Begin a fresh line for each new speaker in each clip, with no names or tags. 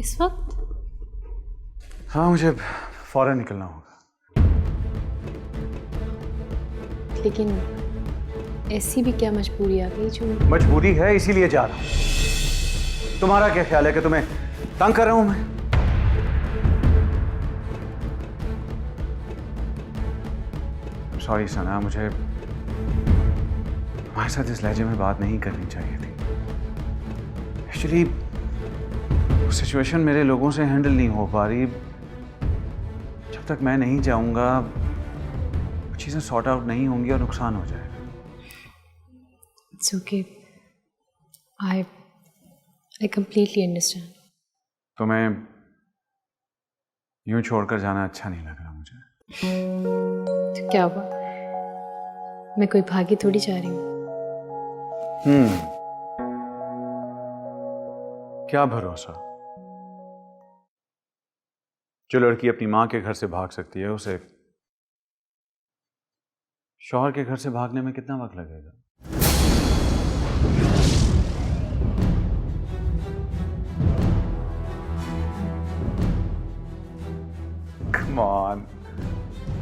इस वक्त?
हाँ, मुझे फौरन निकलना होगा।
लेकिन ऐसी भी क्या मजबूरी आ गई जो?
मजबूरी है, इसीलिए जा रहा हूं। तुम्हारा क्या ख्याल है कि तुम्हें तंग कर रहा हूं मैं? सॉरी सना, मुझे तुम्हारे साथ इस लहजे में बात नहीं करनी चाहिए थी। एक्चुअली सिचुएशन मेरे लोगों से हैंडल नहीं हो पा रही। जब तक मैं नहीं जाऊंगा चीजें सॉर्ट आउट नहीं होंगी और नुकसान हो जाएगा।
It's okay. I completely understand.
तुम्हें यूं छोड़कर जाना अच्छा नहीं लग रहा मुझे।
तो क्या हुआ? मैं कोई भागी थोड़ी जा रही हूँ।
क्या भरोसा? जो लड़की अपनी मां के घर से भाग सकती है, उसे शौहर के घर से भागने में कितना वक्त लगेगा? Come on,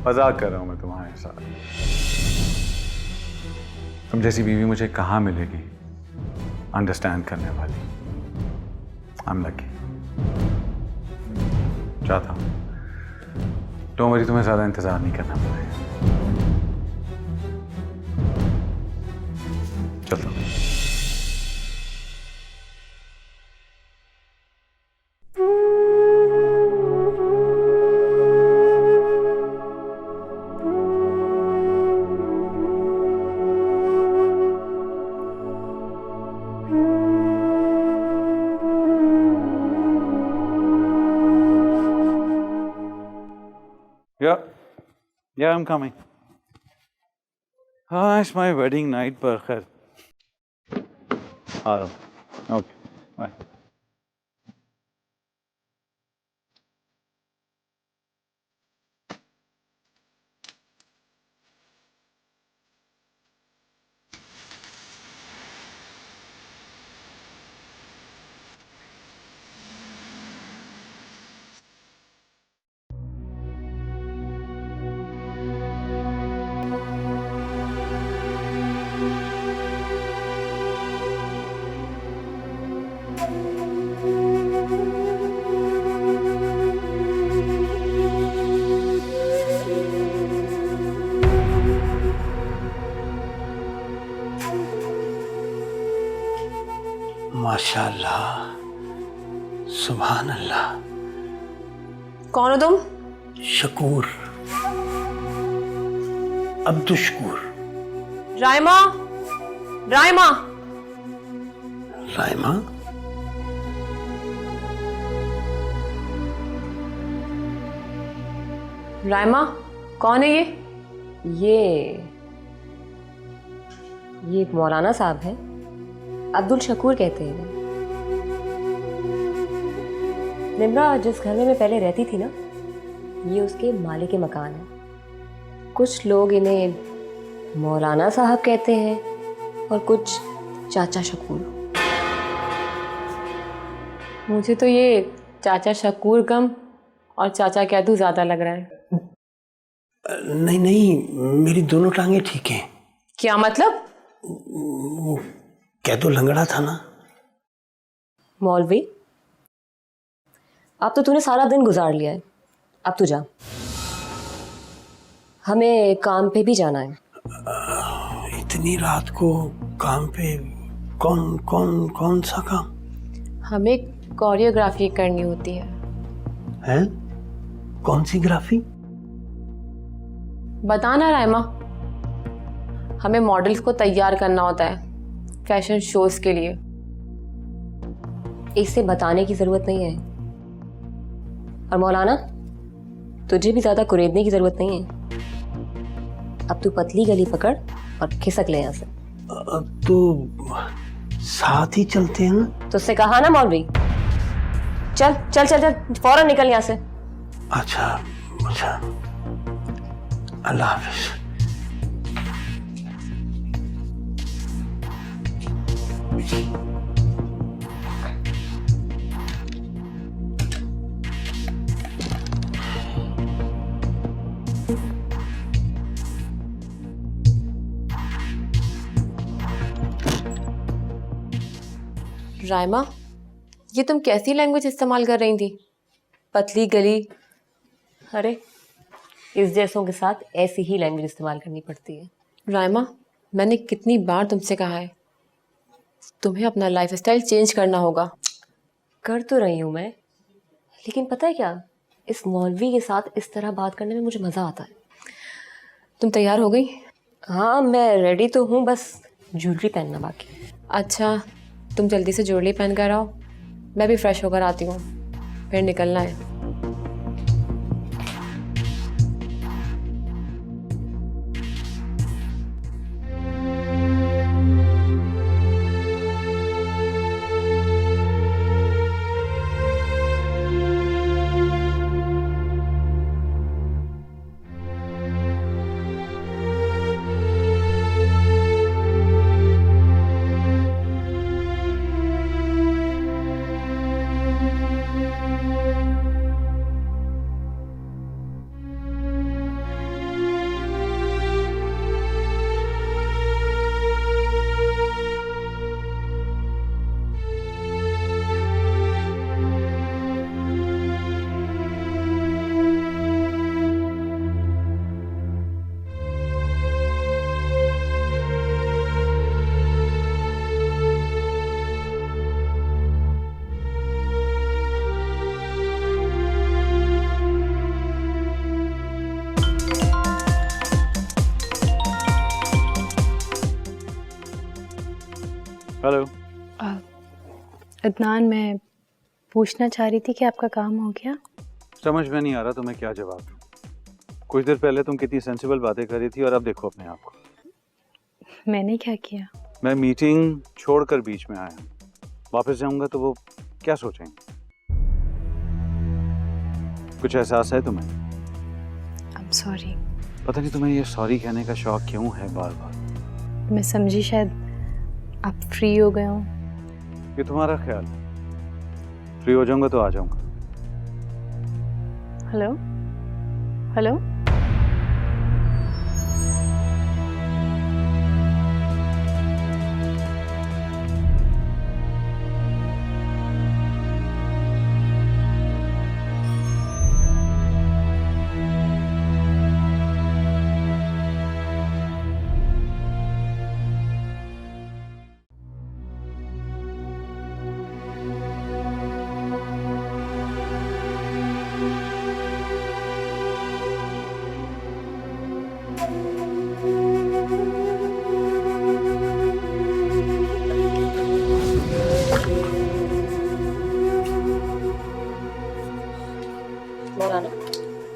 मजाक कर रहा हूं मैं तुम्हारे साथ। तुम जैसी बीवी मुझे कहां मिलेगी अंडरस्टैंड करने वाली। I am lucky. चाहता हूं डोंट वरी, तुम्हें ज्यादा इंतजार नहीं करना पड़ेगा। चलता हूं। Yeah, I'm coming. Ah, it's my wedding night, पर खैर आ रहा हूँ। Okay, bye.
माशाअल्लाह, सुभान अल्लाह।
कौन हो तुम?
शकूर, अब्दुशकूर।
राइमा, राइमा।
राइमा?
राइमा कौन है ये? ये मौलाना साहब हैं, अब्दुल शकूर कहते हैं। निम्रा जिस घर में मैं पहले रहती थी ना, ये उसके मालिक के मकान है। कुछ लोग इन्हें मौलाना साहब कहते हैं और कुछ चाचा शकूर। मुझे तो ये चाचा शकूर कम और चाचा कैदू ज्यादा लग रहा है।
नहीं नहीं, मेरी दोनों टांगे ठीक हैं।
क्या मतलब?
वो कैदू लंगड़ा था ना।
मौलवी, अब तो तूने सारा दिन गुजार लिया है, अब तू जा, हमें काम पे भी जाना है।
इतनी रात को काम पे? कौन कौन कौन सा काम?
हमें कोरियोग्राफी करनी होती है।
हैं? कौन सी ग्राफी?
बताना राइमा। हमें मॉडल्स को तैयार करना होता है फैशन शोज के लिए। इसे बताने की जरूरत नहीं है। और मौलाना, तुझे भी ज्यादा कुरेदने की जरूरत नहीं है। अब तू पतली गली पकड़ और खिसक ले यहाँ से।
अब तो साथ ही चलते हैं ना।
तुझसे कहा ना मौलवी, चल चल चल चल, फौरन निकल यहाँ से।
अच्छा अच्छा, अल्लाह हाफिज।
रायमा, ये तुम कैसी लैंग्वेज इस्तेमाल कर रही थी? पतली गली। अरे इस जैसों के साथ ऐसी ही लैंग्वेज इस्तेमाल करनी पड़ती है। रायमा, मैंने कितनी बार तुमसे कहा है, तुम्हें अपना लाइफस्टाइल चेंज करना होगा। कर तो रही हूँ मैं, लेकिन पता है क्या, इस मौलवी के साथ इस तरह बात करने में मुझे मज़ा आता है। तुम तैयार हो गई? हाँ, मैं रेडी तो हूँ, बस ज्वेलरी पहनना बाकी। अच्छा, तुम जल्दी से ज्वेलरी पहन कर आओ, मैं भी फ्रेश होकर आती हूँ, फिर निकलना है।
हेलो।
अदनान, मैं पूछना चाह रही थी कि आपका काम हो गया?
समझ में नहीं आ रहा तुम्हें क्या जवाब दूं। कुछ देर पहले तुम कितनी सेंसिबल बातें कर रही थी और अब देखो अपने आप को।
मैंने क्या किया? मैं
मीटिंग छोड़कर बीच में आया, वापस जाऊंगा तो वो क्या सोचेंगे? कुछ एहसास है तुम्हें?
I am sorry.
पता नहीं तुम्हें ये सॉरी कहने का शौक क्यों है बार बार।
मैं समझी शायद आप फ्री हो गए हो।
ये तुम्हारा ख्याल है। फ्री हो जाऊंगा तो आ जाऊंगा।
Hello hello.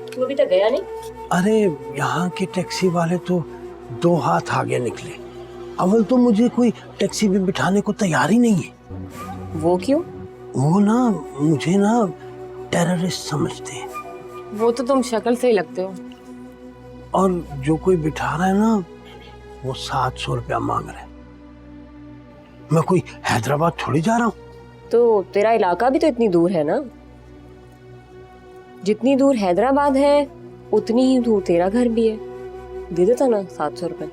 तू अभी तक गया नहीं?
अरे यहाँ के टैक्सी वाले तो 2 हाथ आगे निकले। अव्वल तो मुझे कोई टैक्सी में बिठाने को तैयार ही नहीं है।
वो क्यों?
वो ना मुझे ना टेररिस्ट समझते हैं।
वो तो तुम शक्ल से ही लगते हो।
और जो कोई बिठा रहा है ना, वो 700 रुपया मांग रहा है। मैं कोई हैदराबाद थोड़ी जा रहा हूँ।
तो तेरा इलाका भी तो इतनी दूर है ना? जितनी दूर हैदराबाद है उतनी ही दूर तेरा घर भी है। दे देता ना 700 रुपए।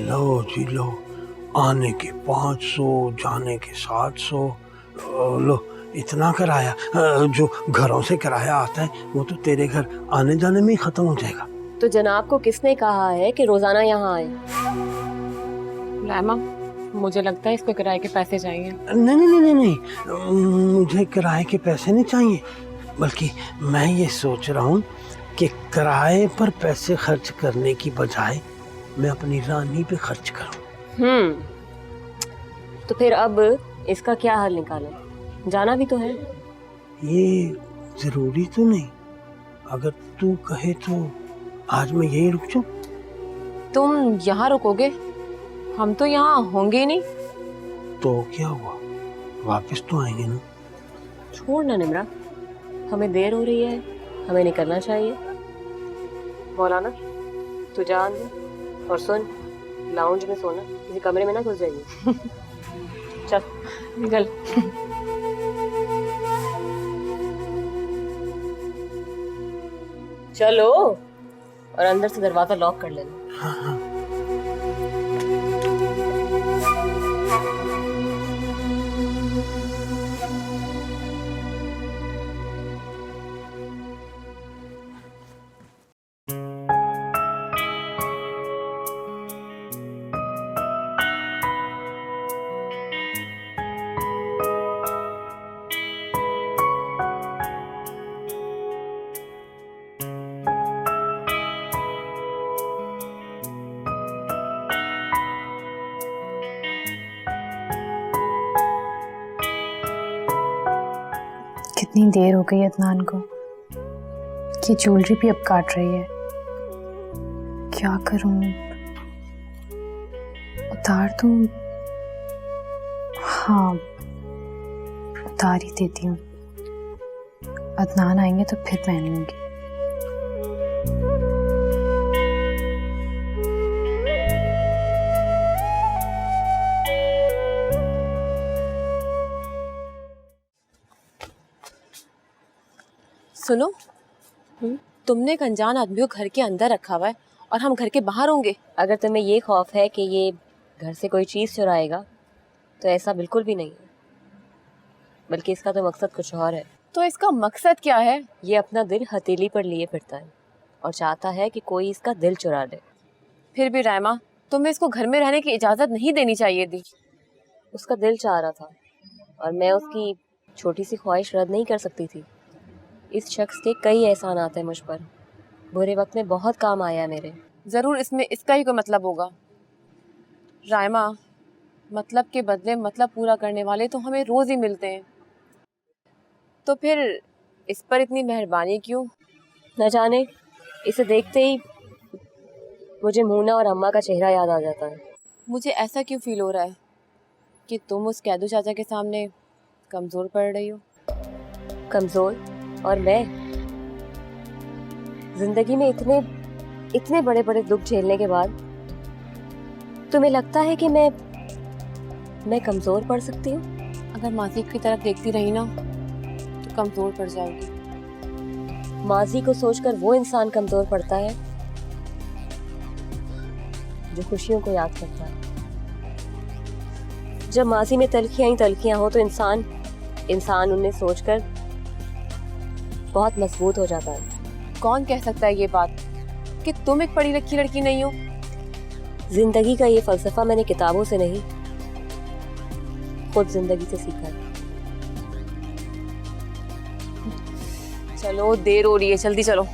लो जी लो, आने के 500, जाने के 700। लो इतना किराया, जो घरों से किराया आता है वो तो तेरे घर आने जाने में ही खत्म हो जाएगा।
तो जनाब को किसने कहा है कि रोजाना यहाँ आए? लामा, मुझे लगता है इसको किराए के पैसे चाहिए।
नहीं नहीं नहीं नहीं, मुझे किराए के पैसे नहीं चाहिए, बल्कि मैं ये सोच रहा हूँ कि किराए पर पैसे खर्च करने की बजाय मैं अपनी रानी पे खर्च करूँ।
तो फिर अब इसका क्या हल निकालें? जाना भी तो है।
ये जरूरी तो नहीं, अगर तू कहे तो आज मैं यही रुक जाऊं।
तुम यहाँ रुकोगे? हम तो यहाँ होंगे ही नहीं।
तो क्या हुआ, वापस तो आएंगे ना।
छोड़ ना निम्रा, हमें देर हो रही है, हमें निकलना चाहिए। मौलाना, तू जा अंदर और सुन, लाउंज में सोना, किसी कमरे में ना घुस जाइए। चल निकल। चलो, और अंदर से दरवाजा लॉक कर लेना।
हाँ हाँ।
इतनी देर हो गई अदनान को कि ज्वेलरी भी अब काट रही है। क्या करूं? उतार दूं? हाँ, उतार ही देती हूँ। अदनान आएंगे तो फिर पहन लूंगी।
सुनो, तुमने एक अनजान आदमी को घर के अंदर रखा हुआ है और हम घर के बाहर होंगे।
अगर तुम्हें ये खौफ है कि ये घर से कोई चीज़ चुराएगा तो ऐसा बिल्कुल भी नहीं है, बल्कि इसका तो मकसद कुछ और है।
तो इसका मकसद क्या है?
ये अपना दिल हथेली पर लिए फिरता है और चाहता है कि कोई इसका दिल चुरा ले।
फिर भी रायमा, तुम्हें इसको घर में रहने की इजाज़त नहीं देनी चाहिए थी।
उसका दिल चाह रहा था और मैं उसकी छोटी सी ख्वाहिश रद्द नहीं कर सकती थी। इस शख्स के कई एहसानात हैं मुझ पर, बुरे वक्त में बहुत काम आया मेरे।
ज़रूर इसमें इसका ही कोई मतलब होगा। रायमा, मतलब के बदले मतलब पूरा करने वाले तो हमें रोज़ ही मिलते हैं, तो फिर इस पर इतनी मेहरबानी क्यों?
न जाने, इसे देखते ही मुझे मूना और अम्मा का चेहरा याद आ जाता है।
मुझे ऐसा क्यों फील हो रहा है कि तुम उस कैदू चाचा के सामने कमज़ोर पड़ रही हो।
कमज़ोर? और मैं जिंदगी में इतने बड़े बड़े दुख झेलने के बाद तुम्हें लगता है कि मैं कमज़ोर पड़ सकती हूँ?
अगर माजी की तरफ देखती रही ना तो कमज़ोर पड़ जाओगी।
माजी को सोचकर वो इंसान कमज़ोर पड़ता है जो खुशियों को याद करता है। जब माजी में तलखियां ही तलखियां हो तो इंसान उन्हें सोचकर बहुत मजबूत हो जाता है।
कौन कह सकता है ये बात कि तुम एक पढ़ी लिखी लड़की नहीं हो?
जिंदगी का ये फलसफा मैंने किताबों से नहीं, खुद जिंदगी से सीखा है।
चलो, देर हो रही है, जल्दी चलो।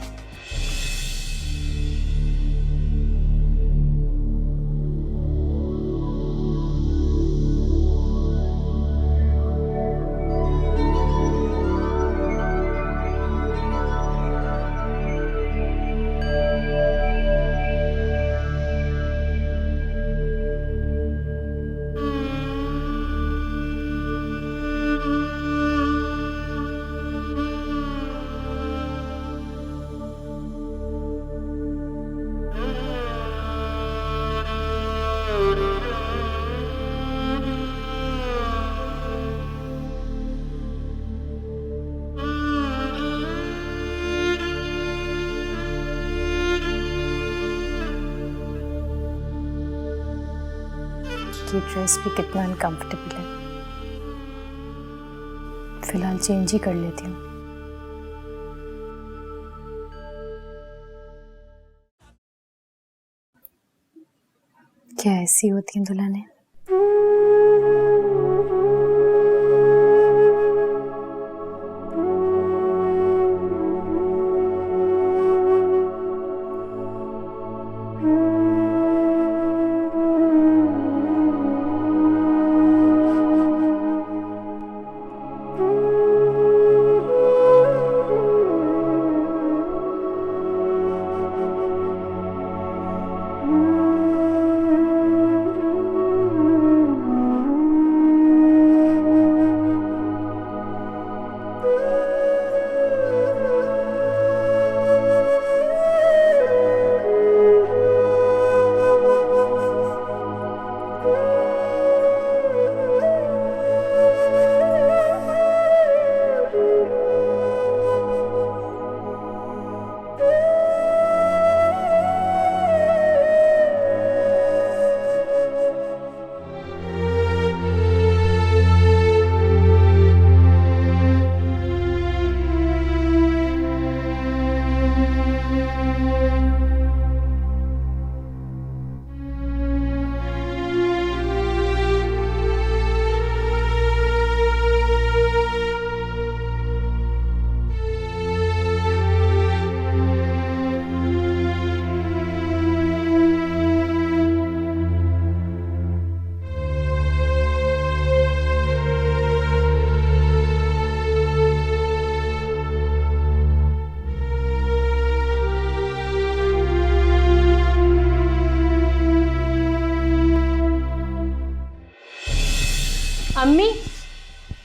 ये ड्रेस भी कितना अनकंफर्टेबल है। फिलहाल चेंज ही कर लेती हूँ। क्या ऐसी होती हैं दुल्हनें?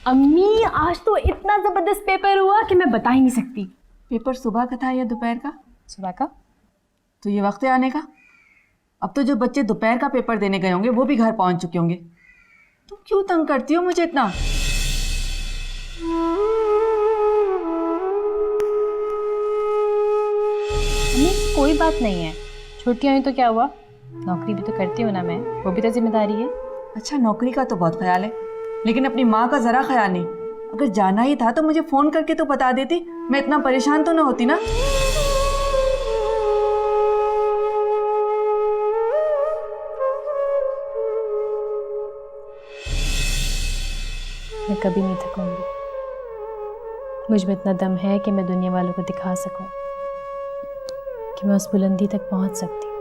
अम्मी आज तो इतना जबरदस्त पेपर हुआ कि मैं बता ही नहीं सकती।
पेपर सुबह का था या दोपहर का?
सुबह का।
तो ये वक्त है आने का। अब तो जो बच्चे दोपहर का पेपर देने गए होंगे वो भी घर पहुंच चुके होंगे। तुम क्यों तंग करती हो मुझे इतना?
अम्मी कोई बात नहीं है, छुट्टियां हुई तो क्या हुआ, नौकरी भी तो करती हूँ ना मैं, वो भी तो जिम्मेदारी है।
अच्छा, नौकरी का तो बहुत ख्याल है, लेकिन अपनी माँ का जरा ख्याल नहीं। अगर जाना ही था तो मुझे फोन करके तो बता देती, मैं इतना परेशान तो ना होती ना।
मैं कभी नहीं थकूंगी। मुझ में इतना दम है कि मैं दुनिया वालों को दिखा सकूं कि मैं उस बुलंदी तक पहुंच सकती हूँ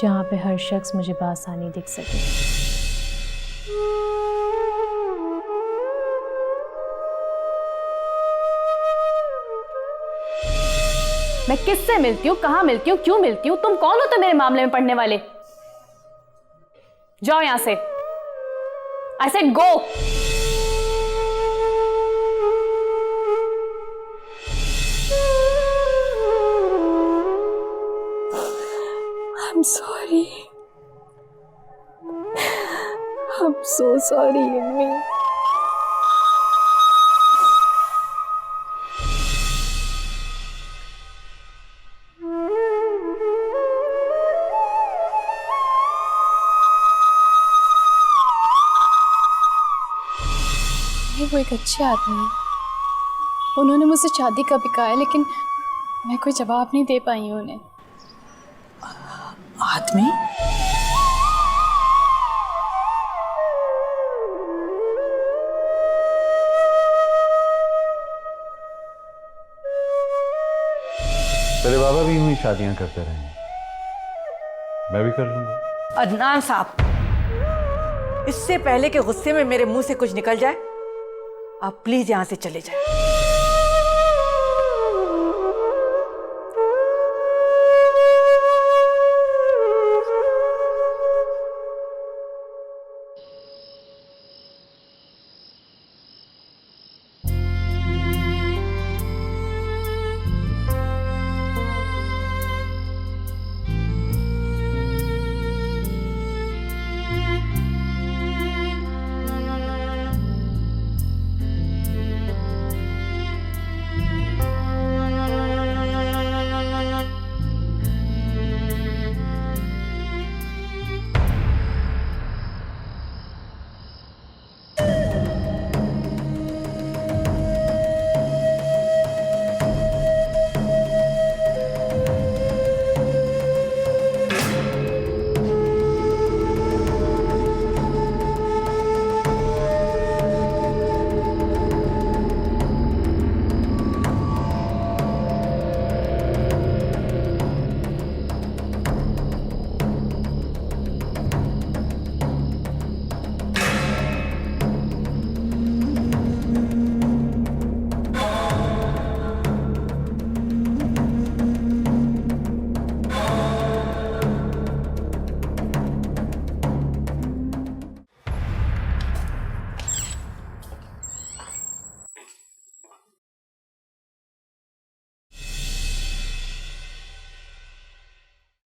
जहां पे हर शख्स मुझे बआसानी दिख सके।
मैं किससे मिलती हूँ, कहाँ मिलती हूँ, क्यों मिलती हूँ, तुम कौन हो तो मेरे मामले में पढ़ने वाले? जाओ यहां से। I said go. I'm sorry. I'm so sorry, Ammi.
वो एक अच्छे आदमी है, उन्होंने मुझसे शादी का भी कहा है, लेकिन मैं कोई जवाब नहीं दे पाई हूँ उन्हें।
आदमी?
तेरे बाबा भी यूं ही शादियां करते रहे, मैं भी कर लूंगा।
अदनान साहब, इससे पहले कि गुस्से में मेरे मुंह से कुछ निकल जाए, आप प्लीज यहां से चले जाएं।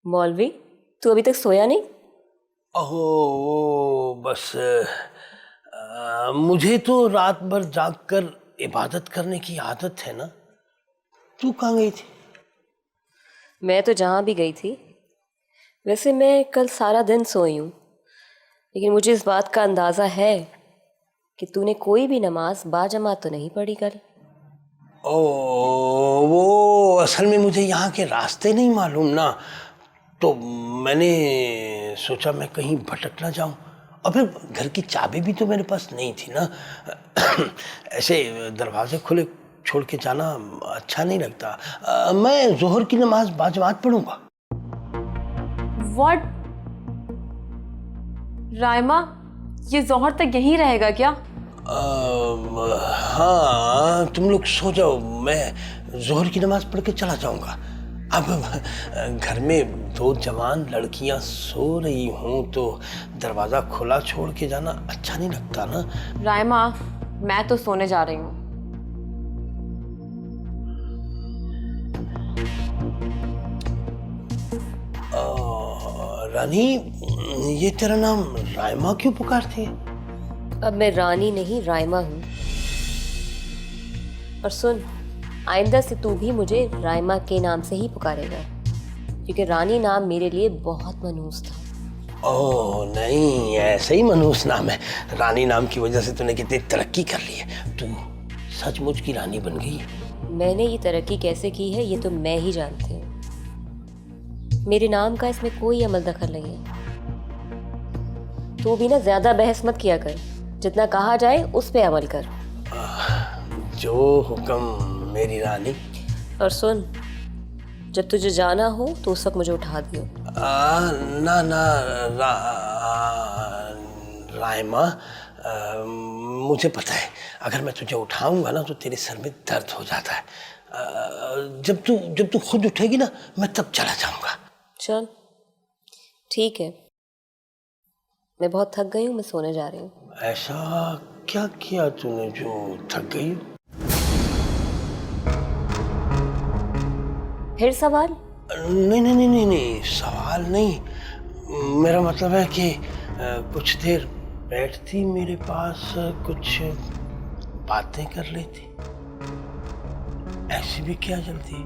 मौलवी, तू अभी तक सोया नहीं?
ओहो, बस मुझे तो रात भर जागकर इबादत करने की आदत है ना। तू कहाँ गई थी?
मैं तो जहाँ भी गई थी। वैसे मैं कल सारा दिन सोई हूँ, लेकिन मुझे इस बात का अंदाज़ा है कि तूने कोई भी नमाज बाजमात तो नहीं पढ़ी कल।
ओ, वो असल में मुझे यहाँ के रास्ते नहीं मालूम ना, तो मैंने सोचा मैं कहीं भटक ना जाऊं। और फिर घर की चाबी भी तो मेरे पास नहीं थी ना। ऐसे दरवाजे खुले छोड़ के जाना अच्छा नहीं लगता। मैं जोहर की नमाज बाजमात पढ़ूंगा।
व्हाट? राइमा, ये जोहर तक यहीं रहेगा क्या?
हाँ, तुम लोग सो जाओ, मैं जोहर की नमाज पढ़ के चला जाऊंगा। अब घर में दो जवान लड़कियां सो रही हूं तो दरवाजा खुला छोड़ के जाना अच्छा नहीं लगता ना।
रायमा, मैं तो सोने जा रही हूँ।
रानी, ये तेरा नाम रायमा क्यों पुकारती है?
अब मैं रानी नहीं रायमा हूँ। और सुन, आइंदा से तू भी मुझे रायमा के नाम से ही पुकारेगा, क्योंकि रानी नाम मेरे लिए बहुत मनहूस था।
ओह नहीं, ऐसे ही मनहूस नाम है। रानी नाम की वजह से तूने कितनी तरक्की कर ली है। तू सचमुच की रानी बन गई है।
मैंने ये तरक्की कैसे की है ये तो मैं ही जानती हूँ। मेरे नाम का इसमें कोई अमल दखल नहीं है। तू भी ना ज्यादा बहस मत किया कर, जितना कहा जाए उस पे अमल कर।
जो हुक्म मेरी रानी।
और सुन, जब तुझे जाना हो तो उस वक्त मुझे उठा दियो।
ना ना रायमा, मुझे पता है अगर मैं तुझे उठाऊंगा ना तो तेरे सर में दर्द हो जाता है। जब तू खुद उठेगी ना मैं तब चला जाऊंगा।
चल ठीक है, मैं बहुत थक गई हूँ, मैं सोने जा रही हूँ।
ऐसा क्या किया तूने जो थक गई?
फिर सवाल?
नहीं नहीं नहीं नहीं नहीं, सवाल नहीं। मेरा मतलब है कि कुछ देर बैठती मेरे पास, कुछ बातें कर लेती। ऐसी भी क्या जल्दी?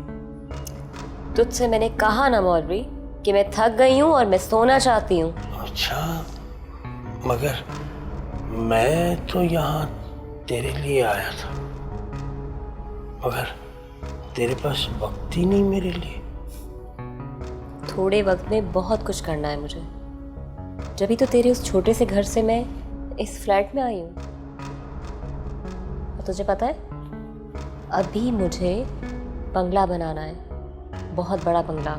तुझसे मैंने कहा ना मौलवी कि मैं थक गई हूँ और मैं सोना चाहती हूँ।
अच्छा, मगर मैं तो यहाँ तेरे लिए आया था, मगर तेरे पास वक्त ही नहीं मेरे लिए।
थोड़े वक्त में बहुत कुछ करना है मुझे, जभी तो तेरे उस छोटे से घर से मैं इस फ्लैट में आई हूँ। और तुझे पता है, अभी मुझे बंगला बनाना है, बहुत बड़ा बंगला।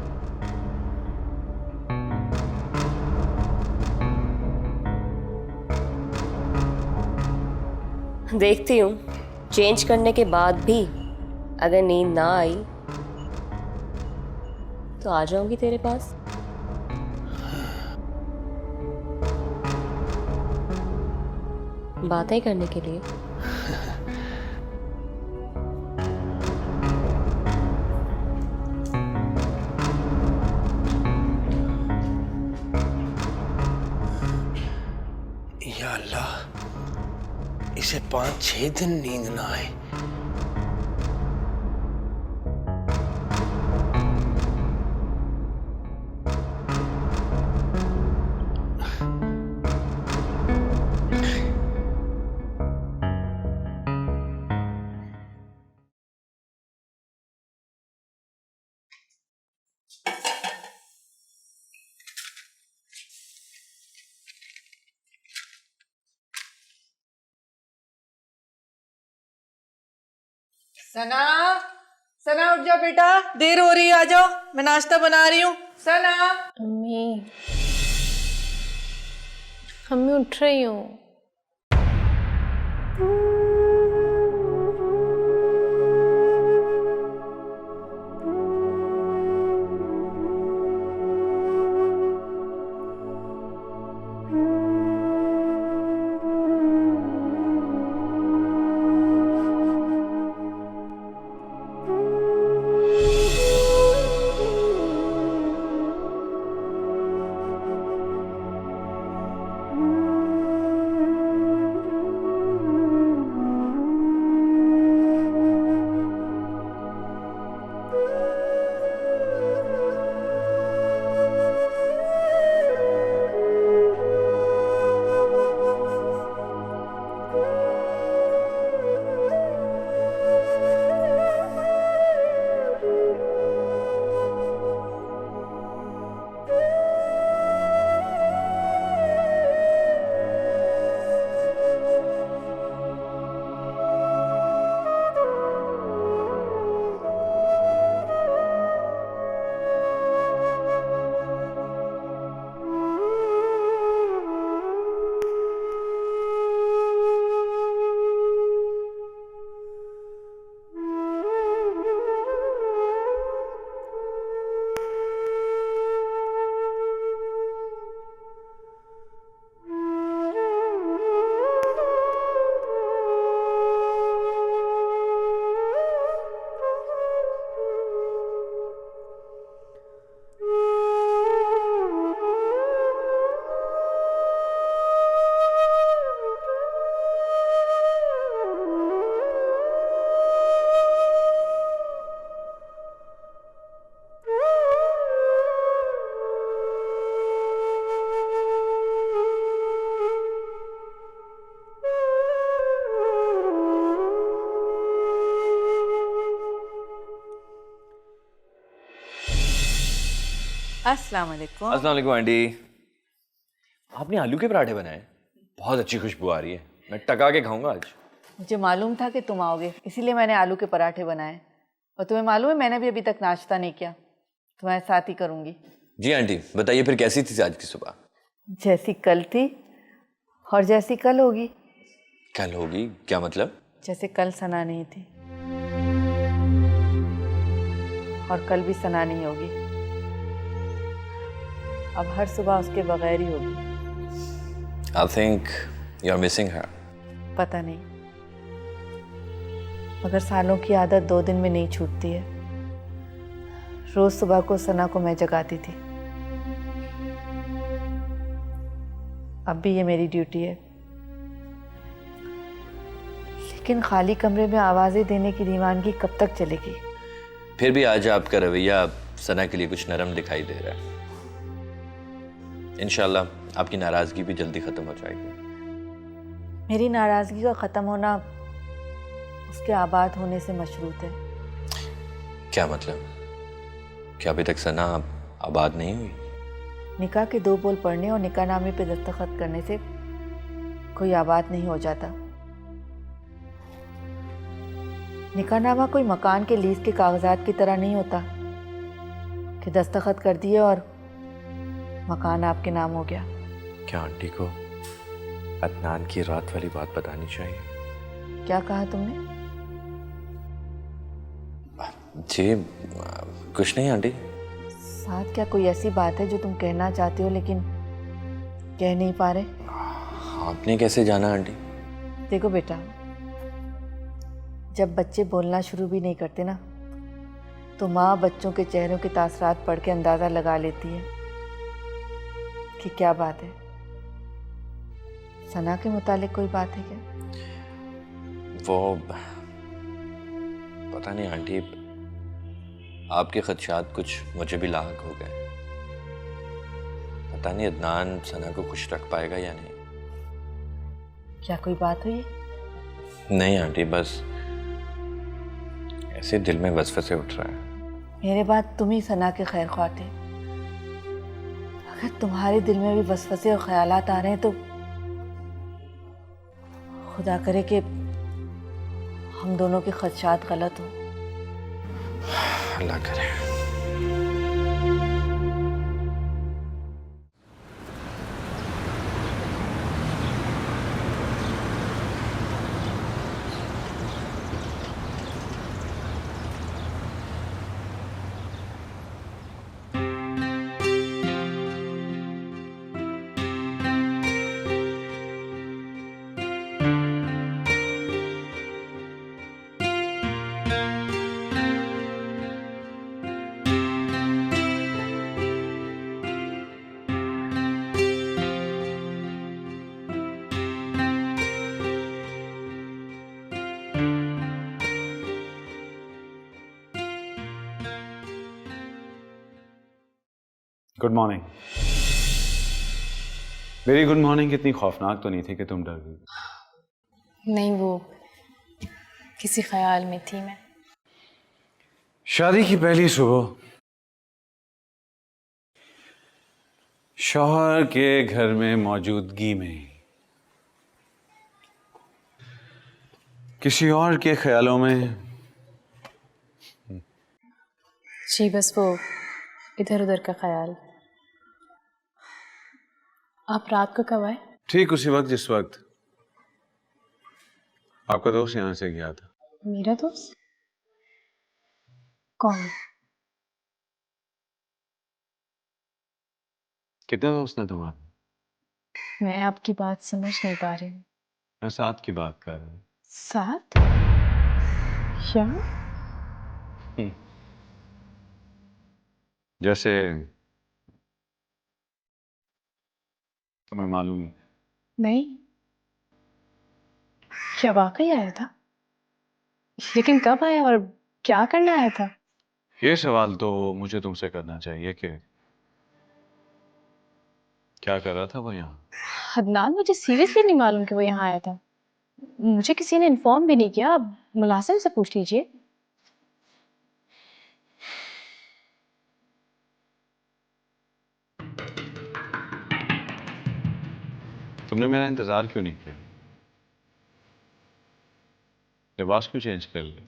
देखती हूँ, चेंज करने के बाद भी अगर नींद ना आई तो आ जाऊंगी तेरे पास। बातें करने के लिए।
या अल्लाह, इसे 5-6 दिन नींद ना आए।
सना, सना उठ जाओ बेटा, देर हो रही है, आ जाओ, मैं नाश्ता बना रही हूँ। सना।
अम्मी, अम्मी उठ रही हूँ।
अस्सलाम वालेकुम।
अस्सलाम वालेकुम आंटी। आपने आलू के पराठे बनाए, बहुत अच्छी खुशबू आ रही है, मैं टका के खाऊंगा आज।
मुझे मालूम था कि तुम आओगे, इसीलिए मैंने आलू के पराठे बनाए। और तुम्हें मालूम है मैंने भी अभी तक नाश्ता नहीं किया, तुम्हारे साथ ही करूँगी।
जी आंटी, बताइए फिर कैसी थी आज की सुबह?
जैसी कल थी और जैसी कल होगी।
कल होगी क्या मतलब?
जैसे कल सना नहीं थी और कल भी सना नहीं होगी, अब हर सुबह उसके बगैर ही होगी।
I think you are missing her.
पता नहीं, मगर सालों की आदत 2 दिन में नहीं छूटती है। रोज सुबह को सना को मैं जगाती थी, अब भी ये मेरी ड्यूटी है। लेकिन खाली कमरे में आवाजें देने की दीवानगी कब तक चलेगी?
फिर भी आज आपका रवैया सना के लिए कुछ नरम दिखाई दे रहा है। इंशाल्लाह आपकी नाराजगी भी जल्दी खत्म हो जाएगी।
मेरी नाराजगी का ख़त्म होना उसके आबाद होने से मशरूत है।
क्या मतलब? क्या अभी तक सना आबाद नहीं हुई?
निकाह के 2 बोल पढ़ने और निकाहनामे पे दस्तखत करने से कोई आबाद नहीं हो जाता। निकाहनामा कोई मकान के लीज के कागजात की तरह नहीं होता कि दस्तखत कर दिए और मकान आपके नाम हो गया।
क्या आंटी को अदनान की रात वाली बात बतानी चाहिए?
क्या कहा तुमने?
जी कुछ नहीं आंटी।
साथ क्या कोई ऐसी बात है जो तुम कहना चाहते हो लेकिन कह नहीं पा रहे?
आपने कैसे जाना आंटी?
देखो बेटा, जब बच्चे बोलना शुरू भी नहीं करते ना, तो माँ बच्चों के चेहरों के तासरात पढ़ के अंदाज़ा लगा लेती है कि क्या बात है। सना के मुतालिक कोई बात है क्या?
वो पता नहीं आंटी, आपके खदशात कुछ मुझे भी लाहक हो गए। पता नहीं अदनान सना को खुश रख पाएगा या नहीं।
क्या कोई बात हुई?
नहीं आंटी, बस ऐसे दिल में वसवसे उठ रहा है।
मेरे बाद तुम ही सना के खैर ख्वाह थे। अगर तुम्हारे दिल में भी वसवसे और ख्यालात आ रहे हैं तो खुदा करे कि हम दोनों के खदशात गलत हो।
अल्लाह करे।
Good morning. मेरी गुड मॉर्निंग इतनी खौफनाक तो नहीं थी कि तुम डर गई?
नहीं, वो किसी ख्याल में थी मैं।
शादी की पहली सुबह शौहर के घर में मौजूदगी में किसी और के ख्यालों में
जी, बस वो इधर उधर का ख्याल। आप रात को कब आए?
ठीक उसी वक्त जिस वक्त आपका दोस्त यहां से गया था।
मेरा दोस्त? कौन?
कितने दोस्त हैं तुम्हारे?
मैं आपकी बात समझ नहीं पा रही हूँ।
मैं साथ की बात कर रहा हूँ।
साथ? क्या?
जैसे तुम्हें मालूम
नहीं। क्या वाकई आया था? लेकिन कब आया और क्या करना आया था?
ये सवाल तो मुझे तुमसे करना चाहिए कि क्या कर रहा था वो यहाँ?
अदनान, मुझे सीरियसली नहीं मालूम कि वो यहाँ आया था। मुझे किसी ने इन्फॉर्म भी नहीं किया। आप मुलासिम से पूछ लीजिए।
तुमने मेरा इंतजार क्यों नहीं किया? लिबास क्यों चेंज कर लिया?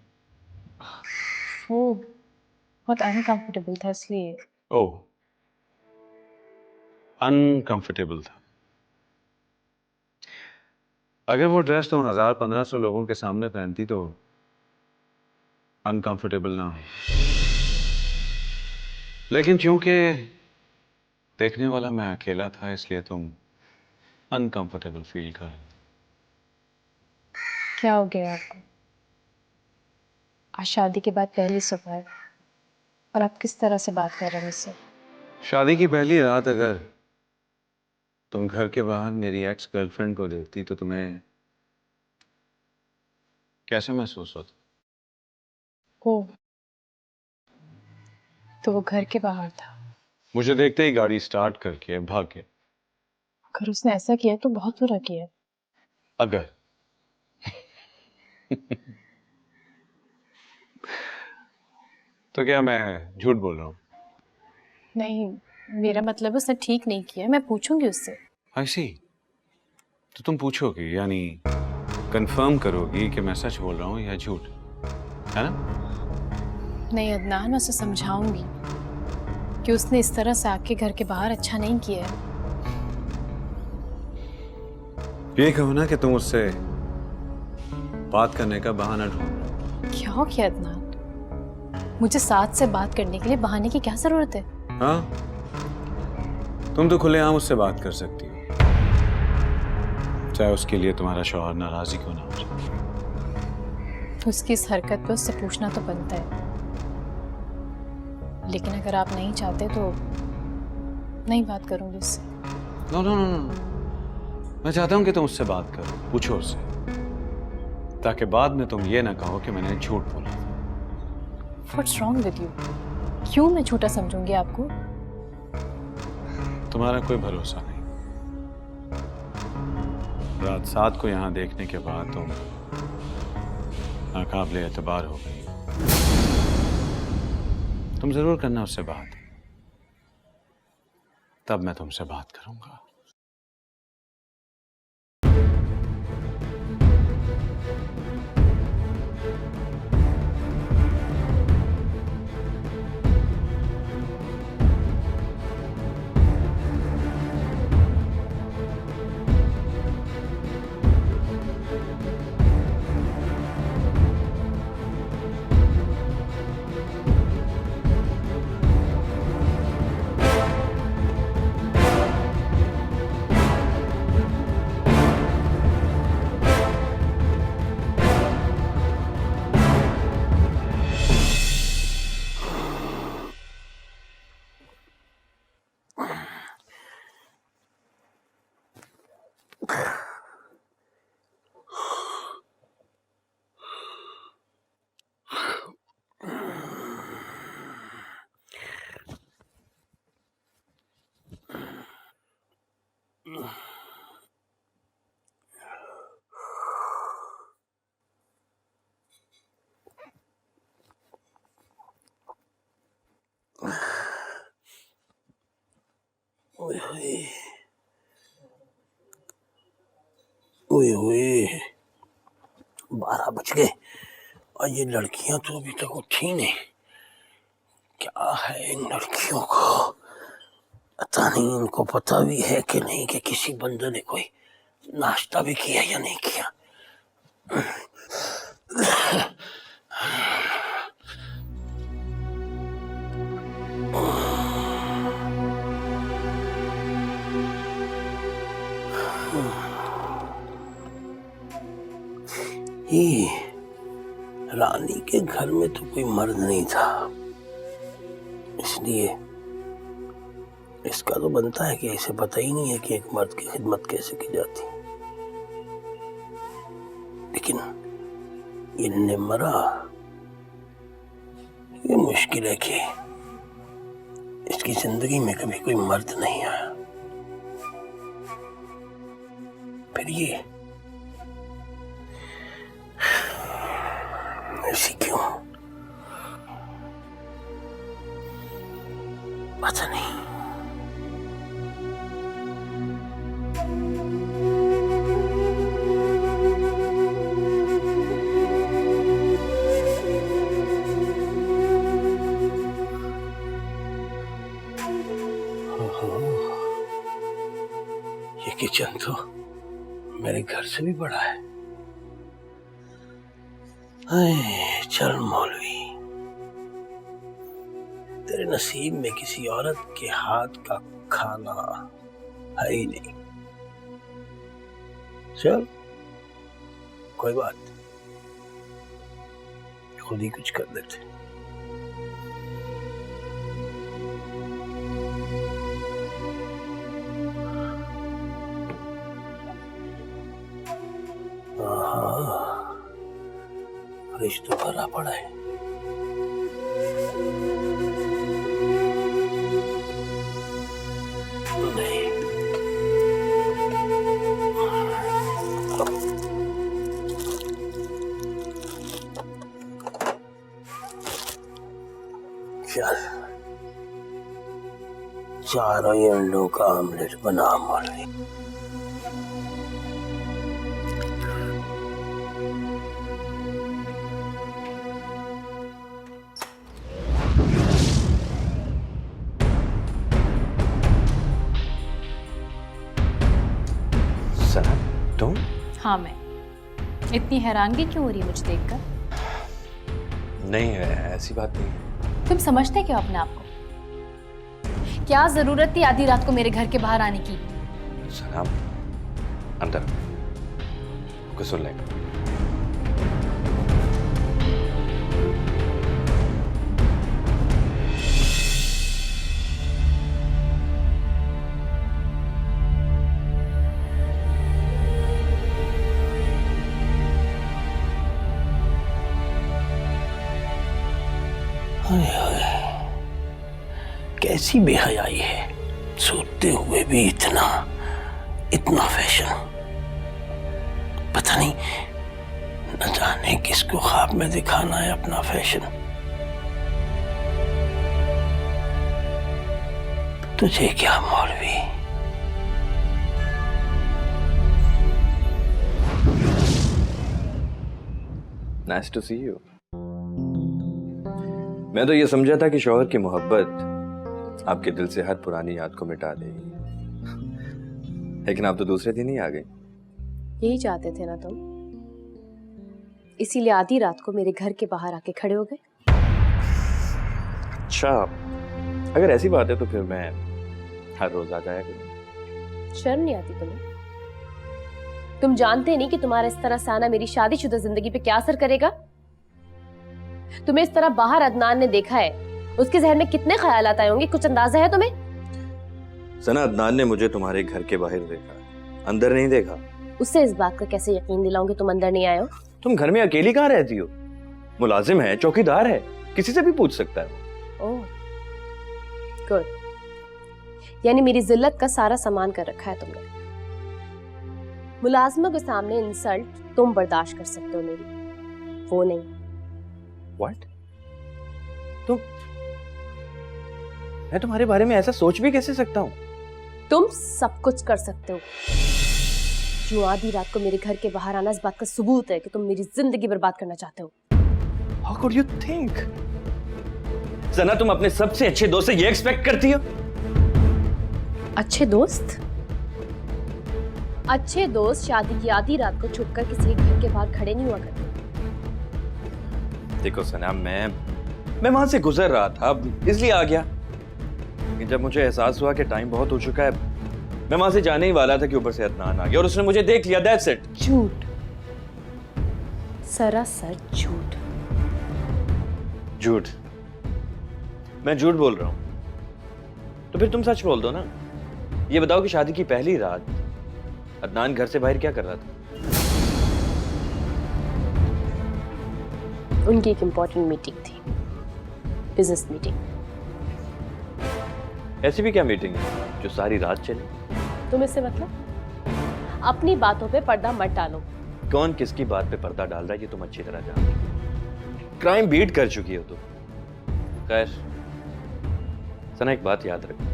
वो बहुत अनकंफर्टेबल था इसलिए।
ओह, अनकंफर्टेबल था। अगर वो ड्रेस तुम 1000-1500 लोगों के सामने पहनती तो अनकंफर्टेबल ना हो, लेकिन क्योंकि देखने वाला मैं अकेला था इसलिए तुम अनकंफर्टेबल फील कर रहे थे।
क्या हो गया आपको? आज शादी के बाद पहली सुबह है और आप किस तरह से बात कर रहे हैं मुझसे?
शादी की पहली रात अगर तुम घर के बाहर मेरी एक्स गर्लफ्रेंड को देखती तो तुम्हें कैसे महसूस होता?
ओ, तो वो घर के बाहर था।
मुझे देखते ही गाड़ी स्टार्ट करके भाग गया।
अगर उसने ऐसा किया तो बहुत बुरा किया।
अगर तो क्या मैं झूठ बोल रहा हूँ?
नहीं, मेरा मतलब उसने ठीक नहीं किया। मैं पूछूंगी उससे।
आई सी। तो तुम पूछोगी यानी कंफर्म करोगी कि मैं सच बोल रहा हूँ या झूठ, है ना?
नहीं अदनान, मैं उसे समझाऊंगी कि उसने इस तरह से आके घर के बाहर अच्छा नहीं किया है।
ये कहो ना कि तुम उससे बात करने का बहाना ढूंढ।
क्या हो गया अदनान? मुझे साथ से बात करने के लिए बहाने की क्या जरूरत है?
हाँ, तुम तो खुलेआम उससे बात कर सकती हो, चाहे उसके लिए तुम्हारा शौहर नाराज ही क्यों ना हो जाए।
उसकी इस हरकत पे उससे पूछना तो बनता है, लेकिन अगर आप नहीं चाहते तो नहीं बात करूंगी उससे।
नो नो नो नो, मैं चाहता हूं कि तुम उससे बात करो, पूछो उससे, ताकि बाद में तुम ये ना कहो कि मैंने झूठ बोला।
What's wrong with you? क्यों मैं झूठा समझूंगी आपको?
तुम्हारा कोई भरोसा नहीं। रात 7 को यहां देखने के बाद तुम नाकाबिले एतबार हो गई। तुम जरूर करना उससे बात, तब मैं तुमसे बात करूंगा।
ओए ओए, 12 बज गए और ये लड़कियां तो अभी तक उठी नहीं। क्या है इन लड़कियों को? पता नहीं इनको पता भी है कि नहीं कि किसी बंदे ने कोई नाश्ता भी किया या नहीं किया। ये रानी के घर में तो कोई मर्द नहीं था, इसलिए इसका तो बनता है कि इसे पता ही नहीं है कि एक मर्द की खिदमत कैसे की जाती। लेकिन ये निमरा, ये मुश्किल है कि इसकी जिंदगी में कभी कोई मर्द नहीं आया। फिर ये ऐसी क्यों? पता नहीं। ये किचन तो मेरे घर से भी बड़ा है। चल मौलवी, तेरे नसीब में किसी औरत के हाथ का खाना है ही नहीं। चल कोई बात नहीं, खुद ही कुछ कर देते। फ्रिज तो भरा पड़ा है। नहीं, चल चारों ही अंडों का ऑमलेट बना मौलवी।
सना, तुम?
हाँ मैं। इतनी हैरानगी क्यों हो रही है मुझे देखकर?
नहीं, ऐसी बात नहीं है।
तुम समझते क्यों अपने आप को? क्या जरूरत थी आधी रात को मेरे घर के बाहर आने की?
सना, अंदर कुछ सुन लेंगे।
कैसी बेहयाई है, सोते हुए भी इतना फैशन। पता नहीं, न जाने किसको ख्वाब में दिखाना है अपना फैशन। तुझे क्या मौलवी?
Nice to see you. मैं तो ये समझा था कि शौहर की मोहब्बत आपके दिल से हर पुरानी याद को मिटा देगी, लेकिन आप तो दूसरे दिन ही आ गई।
यही चाहते थे ना तुम, इसीलिए आधी रात को मेरे घर के बाहर आके खड़े हो गए।
अच्छा, अगर ऐसी बात है तो फिर मैं हर रोज आ जाया करूँ।
शर्म नहीं आती तुम्हें? तुम जानते नहीं कि तुम्हारा इस तरह से आना मेरी शादीशुदा जिंदगी पे क्या असर करेगा? तुम्हें इस तरह बाहर अदनान ने देखा है, उसके जहन में कितने ख्यालात आए होंगे, कुछ अंदाजा है तुम्हें?
सना, अदनान ने मुझे तुम्हारे घर के बाहर देखा, अंदर नहीं देखा।
उससे इस बात का कैसे यकीन दिलाऊंगी तुम अंदर नहीं आए हो?
तुम घर में अकेली कहाँ रहती हो? मुलाजिम है, चौकीदार है, किसी से भी पूछ सकता है।
ओह गुड, यानी मेरी जिल्लत का सारा सामान कर रखा है तुमने। मुलाजमों के सामने इंसल्ट तुम बर्दाश्त कर सकते हो, मेरी वो नहीं।
व्हाट? मैं तुम्हारे बारे में ऐसा सोच भी कैसे सकता हूँ?
तुम सब कुछ कर सकते हो। जो आधी रात को मेरे घर के बाहर आना इस बात का सबूत है कि तुम मेरी जिंदगी बर्बाद करना चाहते हो।
How could you think? सना, तुम अपने सबसे अच्छे दोस्त से ये एक्सपेक्ट करती हो?
अच्छे दोस्त? अच्छे दोस्त शादी की आधी रात को छुपकर किसी के घर के बाहर खड़े नहीं हुआ करते।
देखो सना, मैं वहां से गुजर रहा था, इसलिए आ गया। लेकिन जब मुझे एहसास हुआ कि टाइम बहुत हो चुका है, मैं वहां से जाने ही वाला था कि ऊपर से अदनान आ गया और उसने मुझे देख लिया। That's it.
झूठ, सरासर झूठ।
झूठ? मैं झूठ बोल रहा हूं तो फिर तुम सच बोल दो ना। ये बताओ कि शादी की पहली रात अदनान घर से बाहर क्या कर रहा था?
उनकी एक इंपॉर्टेंट मीटिंग थी, बिजनेस मीटिंग।
ऐसी भी क्या मीटिंग है जो सारी रात चली?
तुम इससे मतलब? अपनी बातों पे पर्दा मत डालो।
कौन किसकी बात पे पर्दा डाल रहा है ये तुम अच्छी तरह जानती हो। क्राइम बीट कर चुकी हो तुम। खैर सना, एक बात याद रखो,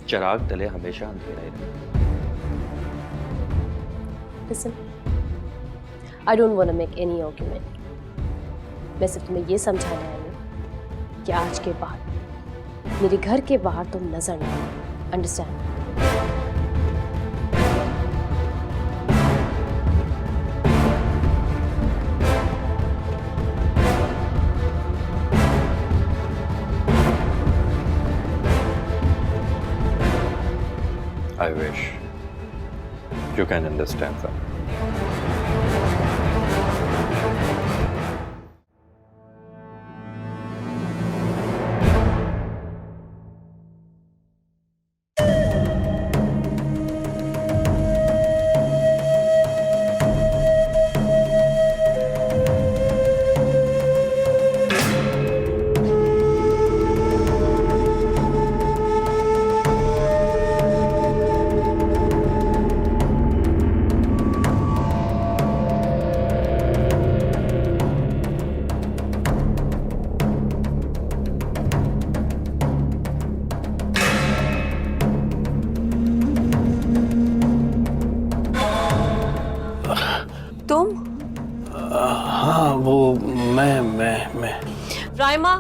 चिराग तले हमेशा अंधेरा ही रहता।
Listen, I don't want to make any argument. मैं सिर्फ तुम्हें ये समझाने आई हूँ कि आज के बाद मेरे घर के बाहर तुम नजर नहीं। Understand?
I wish you can understand that.
तुम?
हाँ वो मैं
राइमा,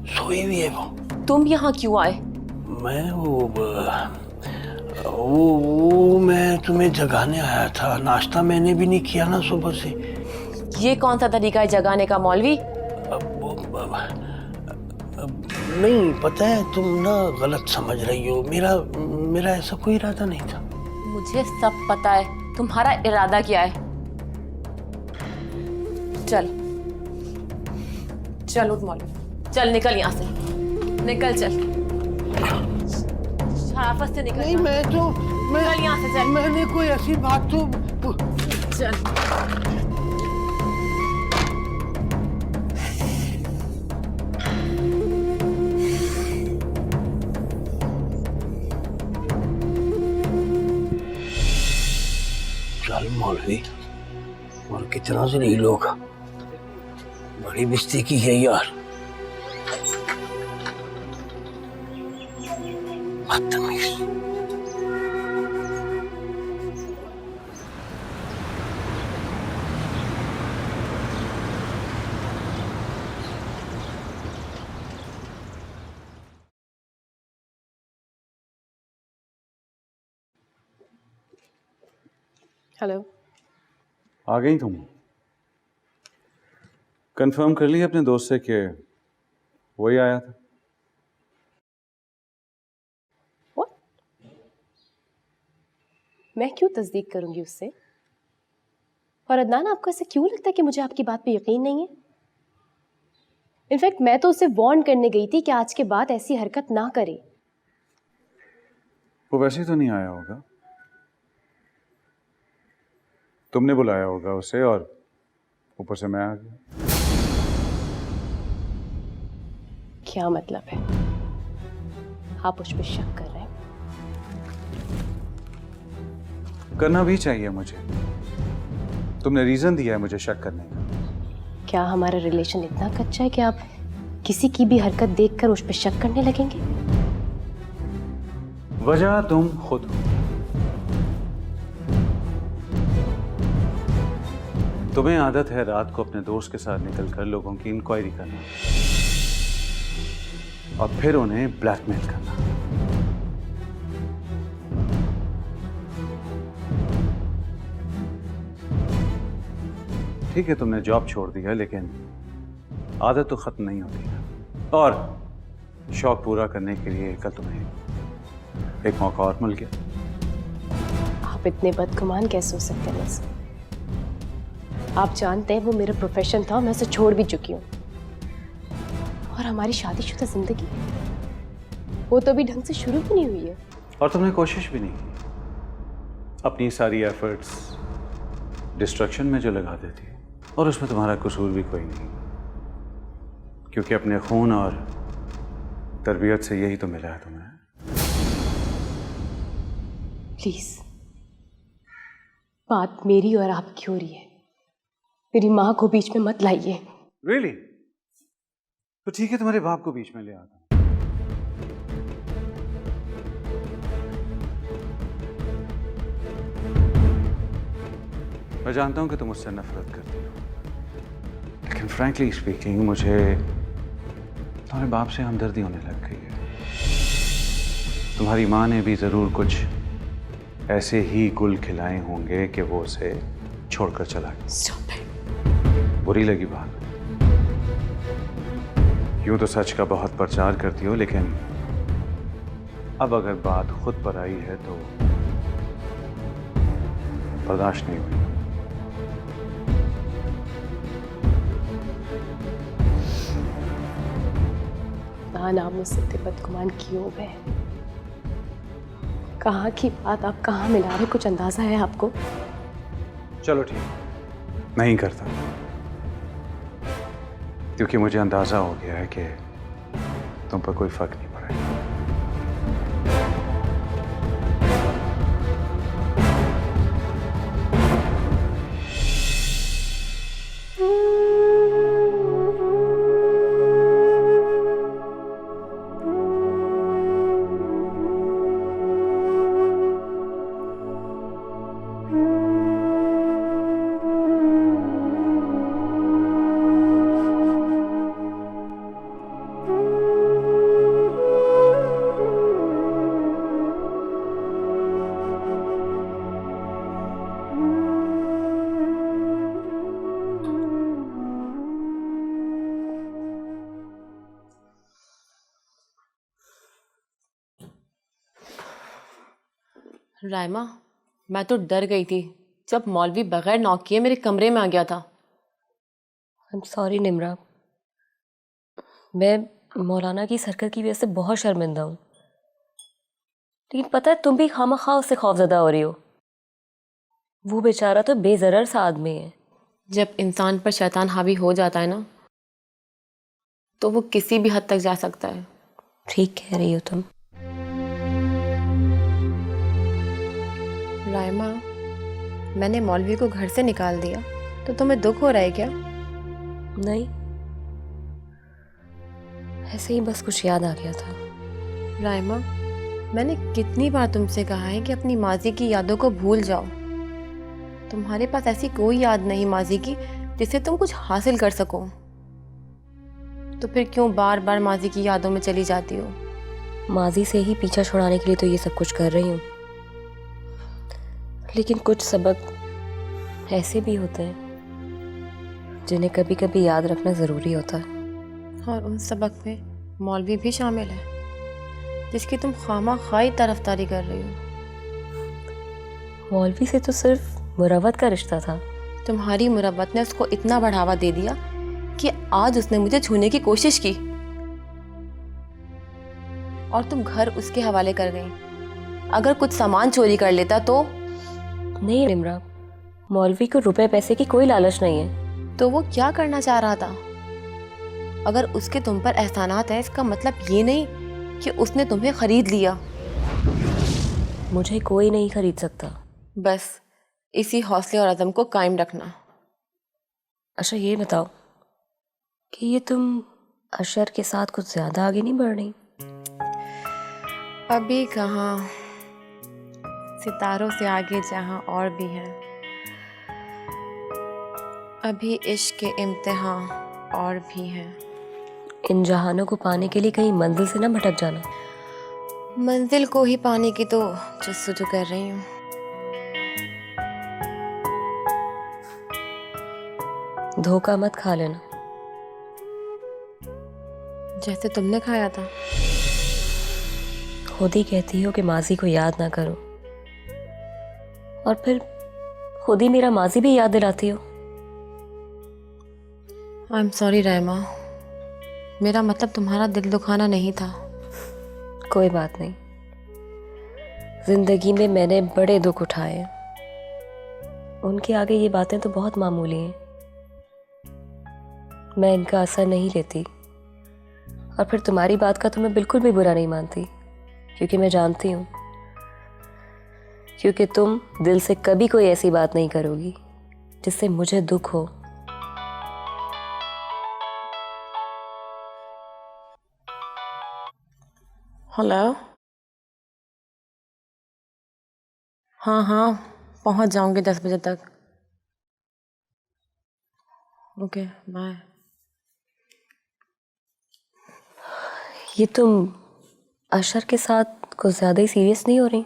सोई हुई है वो।
तुम यहाँ क्यों आए?
मैं वो मैं तुम्हें जगाने आया था। नाश्ता मैंने भी नहीं किया ना सुबह से।
ये कौन सा तरीका है जगाने का मौलवी?
नहीं पता है, तुम ना गलत समझ रही हो। मेरा ऐसा कोई इरादा नहीं था।
मुझे सब पता है तुम्हारा इरादा क्या है। चल चल उठ मौलवी, चल निकल यहाँ से, निकल चल, शराफत से निकल।
नहीं
निकल यहाँ से, चल।
मैंने कोई ऐसी बात तो
चल।
चल मौलवी, और कितना जलील होगा। बड़ी बेइज्जती की है यार। बदतमीज।
हेलो।
आ गई तुम? कंफर्म कर लिया अपने दोस्त से कि वही आया था?
What? मैं क्यों तस्दीक करूंगी उससे? और अदनान, आपको ऐसा क्यों लगता है कि मुझे आपकी बात पे यकीन नहीं है? इनफैक्ट मैं तो उसे वार्न करने गई थी कि आज के बाद ऐसी हरकत ना करे।
वो वैसे तो नहीं आया होगा, तुमने बुलाया होगा उसे और ऊपर से मैं आ गया।
क्या मतलब है? आप उस पर शक कर रहे हैं?
करना भी चाहिए मुझे। तुमने रीजन दिया है मुझे शक करने का।
क्या हमारा रिलेशन इतना कच्चा है कि आप किसी की भी हरकत देखकर उस पर शक करने लगेंगे?
वजह तुम खुद हो। तुम्हें आदत है रात को अपने दोस्त के साथ निकलकर लोगों की इंक्वायरी करना और फिर उन्हें ब्लैकमेल करना। ठीक है, तुमने जॉब छोड़ दी है, लेकिन आदत तो खत्म नहीं होती ना। और शौक पूरा करने के लिए कल तुम्हें एक मौका और मिल गया।
आप इतने बदगुमान कैसे हो सकते हैं मुझसे? आप जानते हैं वो मेरा प्रोफेशन था, मैं उसे छोड़ भी चुकी हूँ। और हमारी शादीशुदा जिंदगी, वो तो अभी ढंग से शुरू भी नहीं हुई है।
और तुमने कोशिश भी नहीं की। अपनी सारी एफर्ट्स डिस्ट्रक्शन में जो लगा देती, और उसमें तुम्हारा कसूर भी कोई नहीं, क्योंकि अपने खून और तरबियत से यही तो मिला है तुम्हें।
प्लीज, बात मेरी और आपकी हो रही है, मेरी माँ को बीच में मत लाइए।
Really? तो ठीक है, तुम्हारे बाप को बीच में ले आता हूं। मैं जानता हूं कि तुम मुझसे नफरत करती हो, लेकिन फ्रैंकली स्पीकिंग मुझे तुम्हारे बाप से हमदर्दी होने लग गई है। तुम्हारी माँ ने भी जरूर कुछ ऐसे ही गुल खिलाए होंगे कि वो उसे छोड़कर चला गया।
Stop it.
बुरी लगी बात? यूं तो सच का बहुत प्रचार करती हो, लेकिन अब अगर बात खुद पर आई है तो बर्दाश्त नहीं हुई।
मान आप मुझसे इतने बदगुमान क्यों हो गए? कहाँ की बात आप कहाँ मिला रहे, कुछ अंदाजा है आपको?
चलो ठीक, नहीं करता, क्योंकि मुझे अंदाजा हो गया है कि तुम पर कोई फर्क नहीं पड़ेगा।
रायमा, मैं तो डर गई थी जब मौलवी बगैर नॉक किए मेरे कमरे में आ गया था।
आई एम सॉरी निम्रा, मैं मौलाना की इस हरकत की वजह से बहुत शर्मिंदा हूँ। लेकिन पता है तुम भी खामखा उससे खौफजदा हो रही हो। वो बेचारा तो बेज़रर सा आदमी है।
जब इंसान पर शैतान हावी हो जाता है ना, तो वो किसी भी हद तक जा सकता है।
ठीक कह रही हो तुम।
रायमा, मैंने मौलवी को घर से निकाल दिया तो तुम्हें दुख हो रहा है क्या?
नहीं, ऐसे ही बस कुछ याद आ गया था।
रायमा, मैंने कितनी बार तुमसे कहा है कि अपनी माजी की यादों को भूल जाओ। तुम्हारे पास ऐसी कोई याद नहीं माजी की जिससे तुम कुछ हासिल कर सको, तो फिर क्यों बार बार माजी की यादों में चली जाती हो?
माजी से ही पीछा छुड़ाने के लिए तो ये सब कुछ कर रही हूँ, लेकिन कुछ सबक ऐसे भी होते हैं जिन्हें कभी कभी याद रखना ज़रूरी होता है।
और उन सबक में मौलवी भी शामिल है जिसकी तुम खामा-खाई तरफदारी कर रही हो।
मौलवी से तो सिर्फ मुरव्वत का रिश्ता था।
तुम्हारी मुरव्वत ने उसको इतना बढ़ावा दे दिया कि आज उसने मुझे छूने की कोशिश की और तुम घर उसके हवाले कर गई। अगर कुछ सामान चोरी कर लेता तो?
नहीं निम्रा, मौलवी को रुपए पैसे की कोई लालच नहीं है।
तो वो क्या करना चाह रहा था? अगर उसके तुम पर एहसानात है, इसका मतलब ये नहीं कि उसने तुम्हें खरीद लिया।
मुझे कोई नहीं खरीद सकता।
बस इसी हौसले और अज़म को कायम रखना।
अच्छा ये बताओ कि ये तुम अशर के साथ कुछ ज़्यादा आगे नहीं बढ़ रही?
अभी कहाँ, सितारों से आगे जहाँ और भी हैं। अभी इश्क के इम्तिहान और भी हैं।
इन जहानों को पाने के लिए कहीं मंजिल से ना भटक जाना।
मंजिल को ही पाने की तो जस्तजू कर रही हूँ।
धोखा मत खा लेना
जैसे तुमने खाया था।
खुद ही कहती हो कि माजी को याद ना करो, और फिर खुद ही मेरा माजी भी याद दिलाती हो।
आई एम सॉरी रायमा, मेरा मतलब तुम्हारा दिल दुखाना नहीं था।
कोई बात नहीं, जिंदगी में मैंने बड़े दुख उठाए हैं, उनके आगे ये बातें तो बहुत मामूली हैं। मैं इनका असर नहीं लेती, और फिर तुम्हारी बात का तो मैं बिल्कुल भी बुरा नहीं मानती, क्योंकि मैं जानती हूँ, क्योंकि तुम दिल से कभी कोई ऐसी बात नहीं करोगी जिससे मुझे दुख हो।
हेलो। हाँ हाँ, पहुँच जाऊँगी 10 बजे तक। Okay bye.
ये तुम अशर के साथ कुछ ज़्यादा ही सीरियस नहीं हो रही?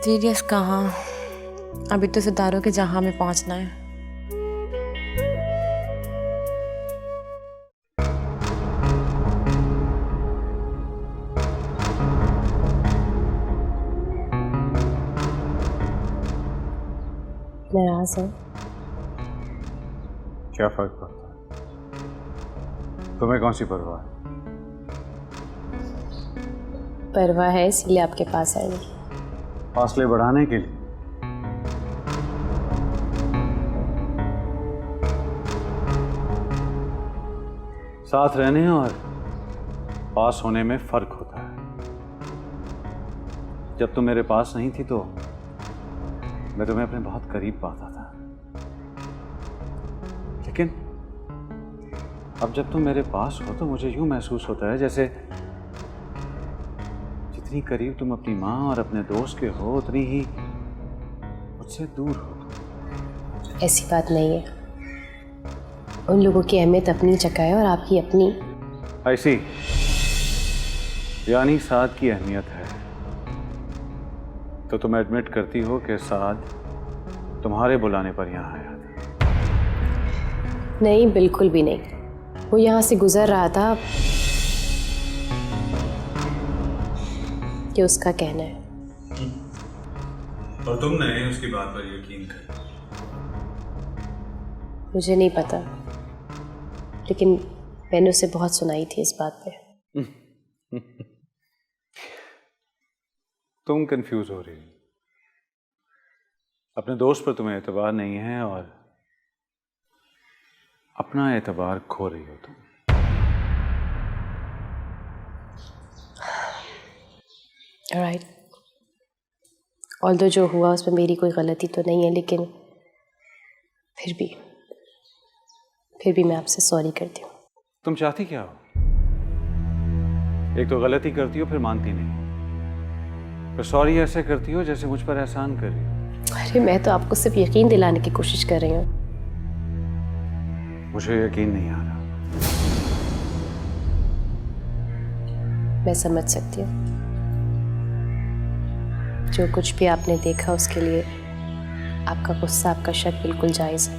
सीरियस कहाँ, अभी तो सितारों के जहां में पहुंचना है।
नाराज हैं?
क्या फर्क पड़ता है? तुम्हें कौन सी परवाह है?
परवाह है, इसलिए आपके पास आएंगी।
फासले बढ़ाने के लिए? साथ रहने और पास होने में फर्क होता है। जब तुम मेरे पास नहीं थी तो मैं तुम्हें अपने बहुत करीब पाता था, लेकिन अब जब तुम मेरे पास हो तो मुझे यूं महसूस होता है जैसे जितनी करीब तुम अपनी माँ और अपने दोस्त के हो उतनी ही मुझसे दूर हो।
ऐसी बात नहीं है, उन लोगों की अहमियत अपनी जगह है और आपकी अपनी।
ऐसी यानी साद की अहमियत है तो तुम एडमिट करती हो कि साद तुम्हारे बुलाने पर यहाँ आया था?
नहीं, बिल्कुल भी नहीं। वो यहाँ से गुजर रहा था, कि उसका कहना है।
और तुमने उसकी बात पर यकीन कर?
मुझे नहीं पता, लेकिन मैंने उसे बहुत सुनाई थी इस बात पे।
तुम कंफ्यूज हो रही हो। अपने दोस्त पर तुम्हें एतबार नहीं है और अपना एतबार खो रही हो तुम।
राइट, ऑल्दो जो हुआ उसमें मेरी कोई गलती तो नहीं है, लेकिन फिर भी मैं आपसे सॉरी करती हूँ।
तुम चाहती क्या हो? एक तो गलती करती हो फिर मानती नहीं, फिर सॉरी ऐसे करती हो जैसे मुझ पर एहसान कर रही हो।
अरे मैं तो आपको सिर्फ यकीन दिलाने की कोशिश कर रही हूँ।
मुझे यकीन नहीं आ रहा।
मैं समझ सकती हूँ, जो कुछ भी आपने देखा उसके लिए आपका गुस्सा, आपका शक बिल्कुल जायज़ है,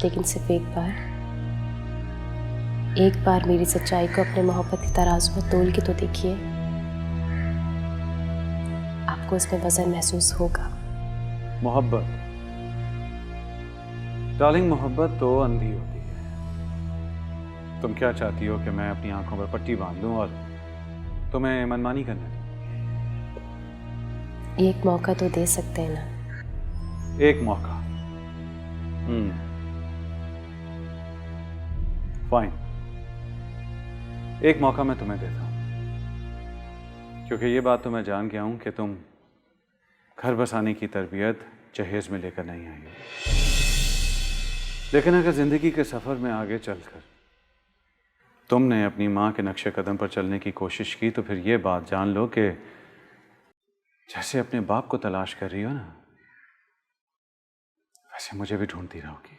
लेकिन सिर्फ एक बार मेरी सच्चाई को अपने मोहब्बत की तराजू में तोल के तो देखिए, आपको इसमें वजन महसूस होगा।
मोहब्बत डार्लिंग, मोहब्बत तो अंधी होती है। तुम क्या चाहती हो कि मैं अपनी आंखों पर पट्टी बांध दूं और तुम्हें मनमानी करने दूं?
एक मौका तो दे सकते हैं ना?
एक मौका? फाइन, एक मौका मैं तुम्हें देता हूं, क्योंकि ये बात तो मैं जान गया हूं कि तुम घर बसाने की तरबियत जहेज में लेकर नहीं आई हो। लेकिन अगर जिंदगी के सफर में आगे चलकर तुमने अपनी मां के नक्शे कदम पर चलने की कोशिश की तो फिर ये बात जान लो कि जैसे अपने बाप को तलाश कर रही हो ना, वैसे मुझे भी ढूंढती रहोगी।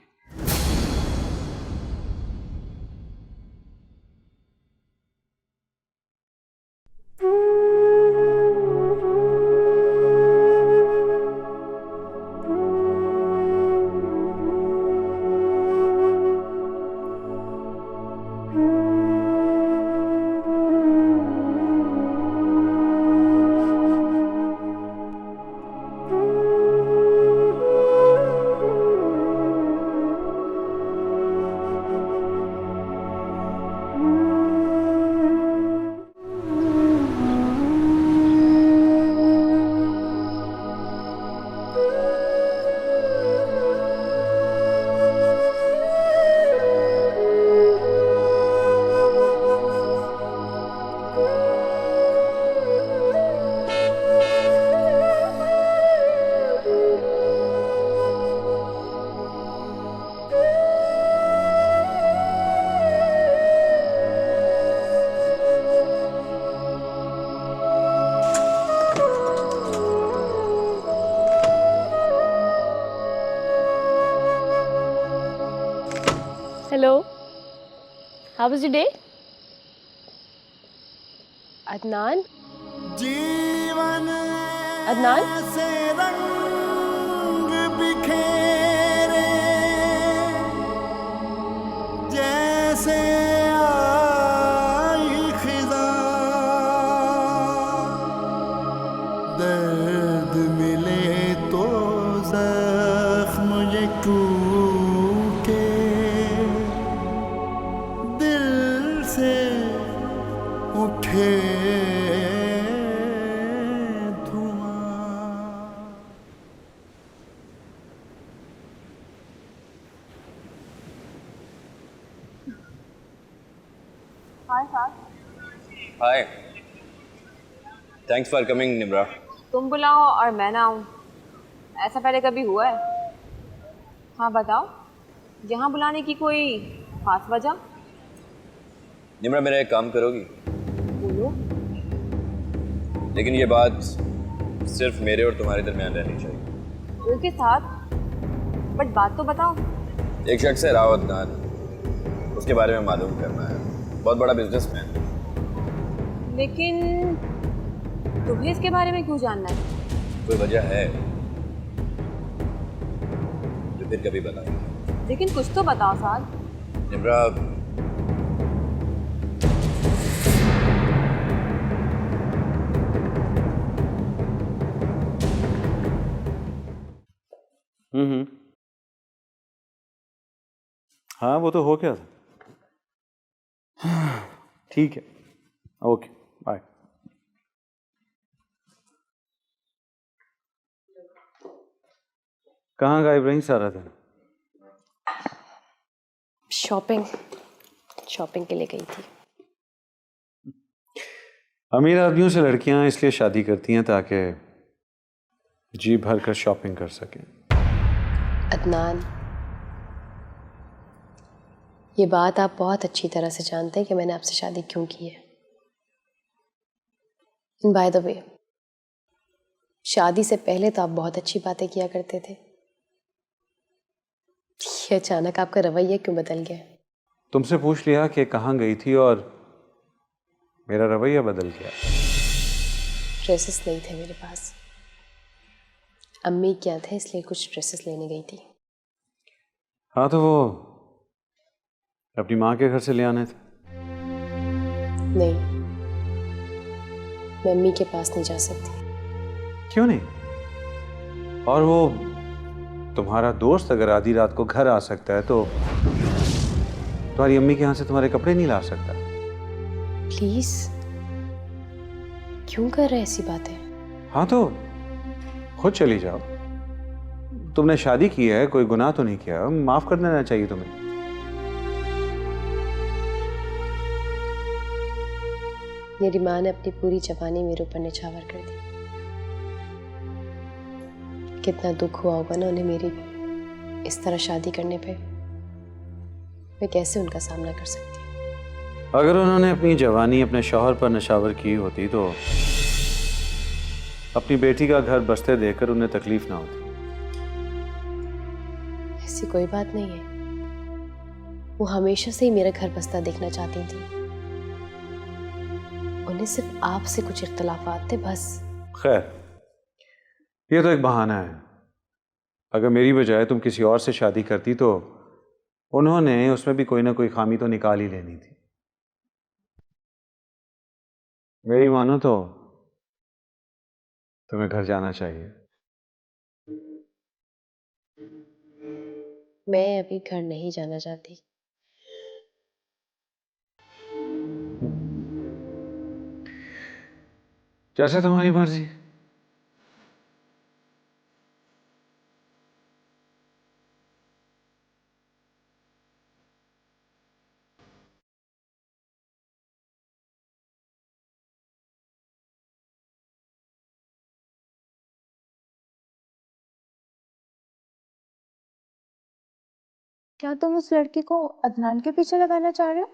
Hello. How was your day? Adnan? Adnan?
दर्द मिले तो टूटे दिल से उठे धुआं।
हाय, थैंक्स फॉर कमिंग निम्रा।
तुम बुलाओ और मैं ना आऊँ, ऐसा पहले कभी हुआ है? हाँ बताओ, यहाँ बुलाने की कोई खास वजह?
निम्रा, मेरा एक काम करोगी?
बोलो।
लेकिन ये बात सिर्फ मेरे और तुम्हारे दरमियान रहनी चाहिए।
वो के साथ? बट बात तो बताओ।
एक शख्स है राव अदनान, उसके बारे में मालूम करना है। बहुत बड़ा बिजनेसमैन।
लेकिन तुम्हें इसके बारे में क्यों जानना है?
कोई वजह है जो फिर कभी बताऊंगा।
लेकिन कुछ तो बताओ साथ।
निम्रा,
हाँ वो तो हो गया था। ठीक है, ओके बाय। कहाँ गायब रही सारा दिन?
शॉपिंग के लिए गई थी।
अमीर आदमियों से लड़कियां इसलिए शादी करती हैं ताकि जी भर कर शॉपिंग कर सकें।
अदनान, ये बात आप बहुत अच्छी तरह से जानते हैं कि मैंने आपसे शादी क्यों की है। बाय द वे, शादी से पहले तो आप बहुत अच्छी बातें किया करते थे। ये अचानक आपका रवैया क्यों बदल गया?
तुमसे पूछ लिया कि कहाँ गई थी और मेरा रवैया बदल गया।
ड्रेसेस नहीं थे मेरे पास, अम्मी क्या थे इसलिए कुछ ड्रेसेस लेने गई थी।
हाँ तो वो अपनी माँ के घर से ले आने थे।
नहीं, मैं अम्मी के पास नहीं जा सकती।
क्यों नहीं? और वो तुम्हारा दोस्त अगर आधी रात को घर आ सकता है तो तुम्हारी अम्मी के यहाँ से तुम्हारे कपड़े नहीं ला सकता?
प्लीज, क्यों कर रहे ऐसी बातें?
हाँ तो खुद चली जाओ। तुमने शादी की है, कोई गुनाह तो नहीं किया, माफ कर देना चाहिए तुम्हें।
मेरी माँ ने अपनी पूरी जवानी मेरे ऊपर निछावर कर दी। कितना दुख हुआ होगा ना उन्हें मेरी इस तरह शादी करने पे। मैं कैसे उनका सामना कर सकती हूँ?
अगर उन्होंने अपनी जवानी अपने शौहर पर नशावर की होती तो अपनी बेटी का घर बसते देखकर उन्हें तकलीफ ना होती।
ऐसी कोई बात नहीं है, वो हमेशा से ही मेरा घर बसता देखना चाहती थी। उन्हें सिर्फ आपसे कुछ इख्तलाफात थे बस।
खैर, ये तो एक बहाना है। अगर मेरी बजाय तुम किसी और से शादी करती तो उन्होंने उसमें भी कोई ना कोई खामी तो निकाल ही लेनी थी। मेरी मानो तो तुम्हें घर जाना चाहिए।
मैं अभी घर नहीं जाना चाहती।
जैसे तुम्हारी मर्जी।
क्या तुम उस लड़की को अदनान के पीछे लगाना चाह रहे हो?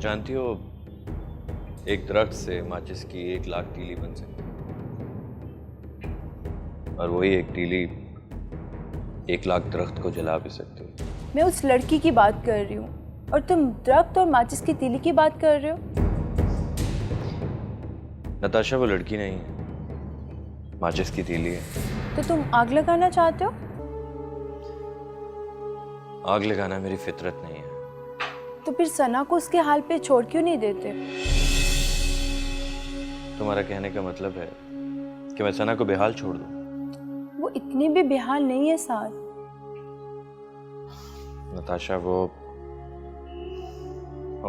जानती हो, एक दरख्त से माचिस की 1 लाख तीली बन सकती है, और वही एक तीली 1 लाख दरख्त को जला भी सकती है।
मैं उस लड़की की बात कर रही हूँ और तुम दरख्त और माचिस की तीली की बात कर रहे हो।
नताशा वो लड़की नहीं है, माचिस की तीली है।
तो तुम आग लगाना चाहते हो?
आग लगाना मेरी फितरत नहीं है।
तो फिर सना को उसके हाल पे छोड़ क्यों नहीं देते?
तुम्हारा कहने का मतलब है कि मैं सना को बेहाल छोड़ दूं?
वो इतनी भी बेहाल नहीं है साथ।
नताशा वो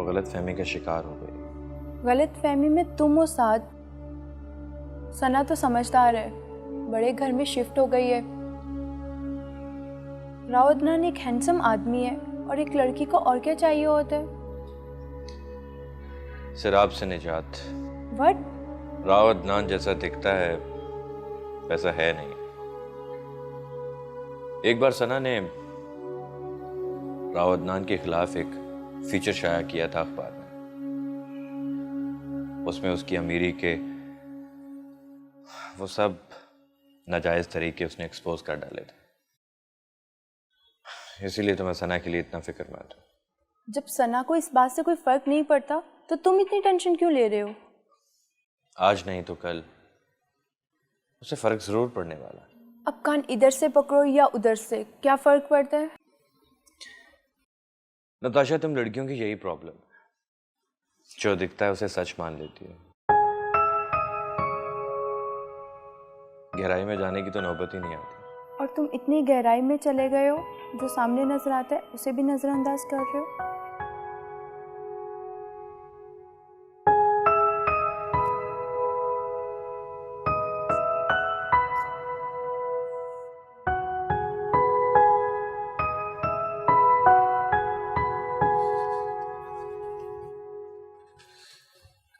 गलत फहमी का शिकार हो गई।
गलत फहमी में तुम हो साथ। सना तो समझदार है, बड़े घर में शिफ्ट हो गई है। राव अदनान एक हैंडसम आदमी है और एक लड़की को और क्या चाहिए होता है।
सिराब से निजात।
व्हाट?
राव अदनान जैसा दिखता है वैसा है नहीं। एक बार सना ने राव अदनान के खिलाफ एक फीचर शाया किया था अखबार में। उसमें उसकी अमीरी के वो सब नाजायज तरीके उसने एक्सपोज कर डाले थे। इसीलिए तो मैं सना के लिए इतना फिक्रमंद हूं।
जब सना को इस बात से कोई फर्क नहीं पड़ता तो तुम इतनी टेंशन क्यों ले रहे हो?
आज नहीं तो कल उसे फर्क जरूर पड़ने वाला है।
अब कान इधर से पकड़ो या उधर से, क्या फर्क पड़ता है?
नताशा तुम लड़कियों की यही प्रॉब्लम है, जो दिखता है उसे सच मान लेती है। गहराई में जाने की तो नौबत ही नहीं आती।
और तुम इतनी गहराई में चले गए हो, जो सामने नजर आता है उसे भी नजरअंदाज कर रहे हो।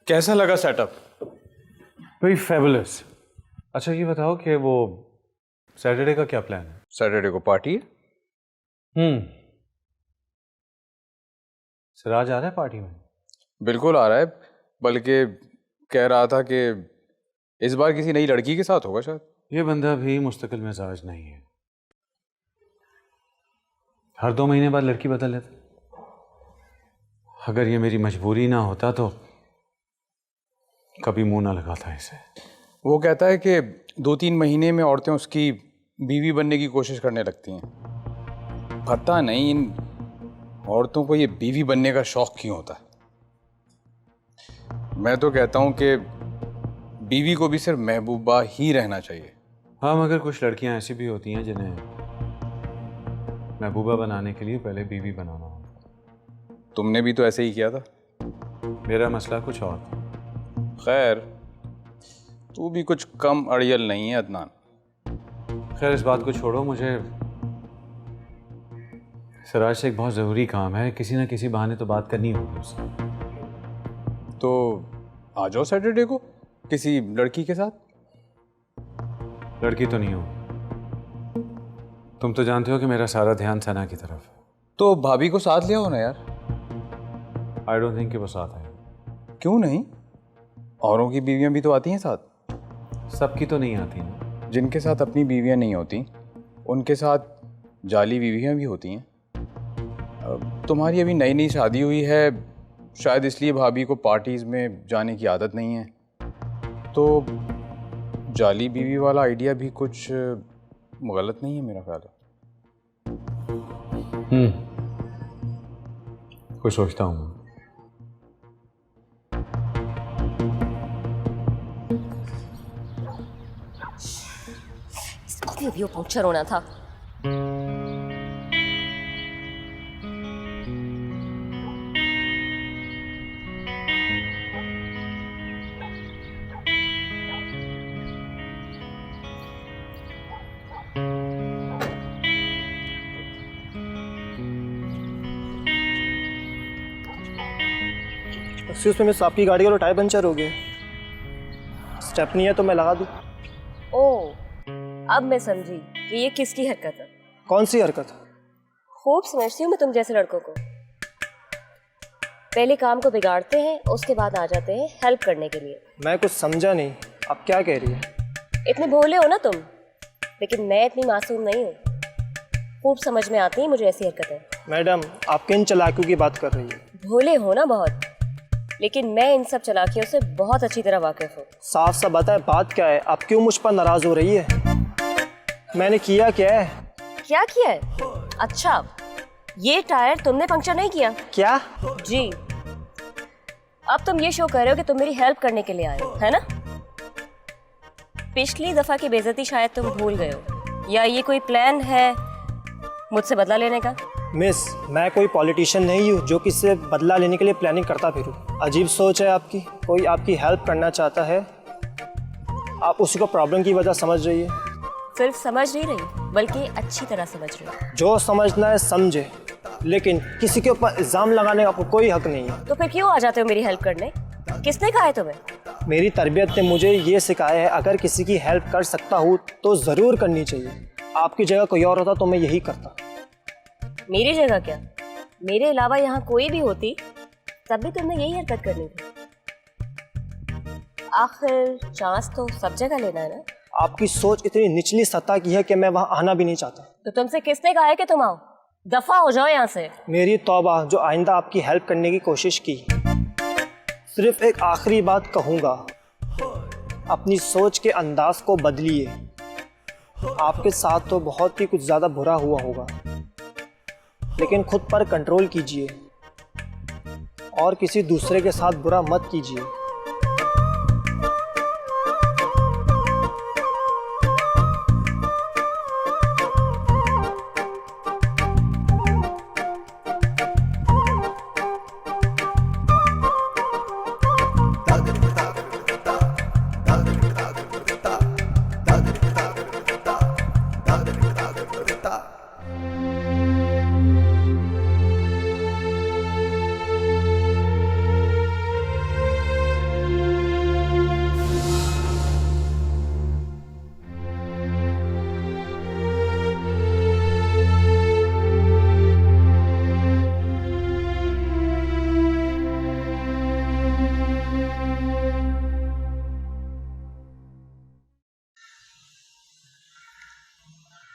कैसा लगा सेटअप?
Very fabulous. अच्छा ये बताओ कि वो सैटरडे का क्या प्लान है?
सैटरडे को पार्टी है।
सिराज आ रहा है पार्टी में?
बिल्कुल आ रहा है, बल्कि कह रहा था कि इस बार किसी नई लड़की के साथ होगा शायद।
ये बंदा भी मुस्तकिल मिजाज नहीं है, हर 2 महीने बाद लड़की बदल लेता। अगर ये मेरी मजबूरी ना होता तो कभी मुंह ना लगाता इसे।
वो कहता है कि 2-3 महीने में औरतें उसकी बीवी बनने की कोशिश करने लगती हैं। पता नहीं इन औरतों को ये बीवी बनने का शौक क्यों होता है। मैं तो कहता हूँ कि बीवी को भी सिर्फ महबूबा ही रहना चाहिए।
हाँ, मगर कुछ लड़कियां ऐसी भी होती हैं जिन्हें महबूबा बनाने के लिए पहले बीवी बनाना होता।
तुमने भी तो ऐसे ही किया था।
मेरा मसला कुछ और था।
खैर, तू भी कुछ कम अड़ियल नहीं है अदनान।
खैर इस बात को छोड़ो, मुझे सिराज से एक बहुत ज़रूरी काम है। किसी न किसी बहाने तो बात करनी होगी उससे।
तो आ जाओ सैटरडे को किसी लड़की के साथ।
लड़की तो नहीं हो, तुम तो जानते हो कि मेरा सारा ध्यान सना की तरफ है।
तो भाभी को साथ ले आओ ना यार।
आई डोंट थिंक कि वो साथ आए।
क्यों नहीं? औरों की बीवियां भी तो आती हैं साथ।
सबकी तो नहीं आती ना।
जिनके साथ अपनी बीवियां नहीं होती उनके साथ जाली बीवियां भी होती हैं। तुम्हारी अभी नई नई शादी हुई है, शायद इसलिए भाभी को पार्टीज में जाने की आदत नहीं है। तो जाली बीवी वाला आइडिया भी कुछ गलत नहीं है मेरा ख्याल है।
कुछ सोचता हूँ।
अभी वो पंक्चर होना था।
एक्सक्यूज मी मिस, आपकी गाड़ी का टायर पंचर हो गया। स्टेपनी है तो मैं लगा दूँ?
ओह, अब मैं समझी कि ये किसकी हरकत है।
कौन सी हरकत?
खूब समझती हूँ मैं तुम जैसे लड़कों को। पहले काम को बिगाड़ते हैं, उसके बाद आ जाते हैं हेल्प करने के लिए।
मैं कुछ समझा नहीं, आप क्या कह रही है?
इतने भोले हो ना तुम, लेकिन मैं इतनी मासूम नहीं हूँ। खूब समझ में आती है मुझे ऐसी हरकतें।
मैडम, आप किन चालाकियों की बात कर रही है?
भोले हो ना बहुत, लेकिन मैं इन सब चालाकियों से बहुत अच्छी तरह वाकिफ हूँ।
साफ सा बताए बात क्या है? आप क्यों मुझ पर नाराज हो रही है? मैंने किया क्या है?
क्या किया है? अच्छा, ये टायर तुमने पंक्चर नहीं किया?
क्या?
जी। अब तुम ये शो कर रहे हो कि तुम मेरी हेल्प करने के लिए आए हो, है ना? पिछली दफा की बेइज्जती शायद तुम भूल गए हो। या ये कोई प्लान है मुझसे बदला लेने का?
मिस, मैं कोई पॉलिटिशियन नहीं हूँ जो किसी से बदला लेने के लिए प्लानिंग करता फिरूँ। अजीब सोच है आपकी। कोई आपकी हेल्प करना चाहता है, आप उसी को प्रॉब्लम की वजह समझ रही है।
सिर्फ समझ नहीं रही बल्कि अच्छी तरह समझ रही हूँ।
जो समझना है समझे, लेकिन किसी के ऊपर इल्ज़ाम लगाने का आपको कोई हक नहीं है।
तो फिर क्यों आ जाते हो मेरी हेल्प करने? किसने कहा है तुम्हें?
मेरी तरबियत ने मुझे ये सिखाया है, अगर किसी की हेल्प कर सकता हूँ तो ज़रूर करनी चाहिए। आपकी जगह कोई और होता तो मैं यही करता।
मेरी जगह क्या, मेरे अलावा यहाँ कोई भी होती तब भी तुमने यही हरकत करनी थी। आखिर चांस तो सब जगह लेना है ना।
आपकी सोच इतनी निचली सतह की है कि मैं वहाँ आना भी नहीं चाहता।
तो तुमसे किसने कहा है कि तुम आओ? दफा हो जाओ यहाँ से।
मेरी तौबा जो आइंदा आपकी हेल्प करने की कोशिश की। सिर्फ एक आखिरी बात कहूँगा, अपनी सोच के अंदाज को बदलिए। आपके साथ तो बहुत ही कुछ ज़्यादा बुरा हुआ होगा, लेकिन खुद पर कंट्रोल कीजिए और किसी दूसरे के साथ बुरा मत कीजिए।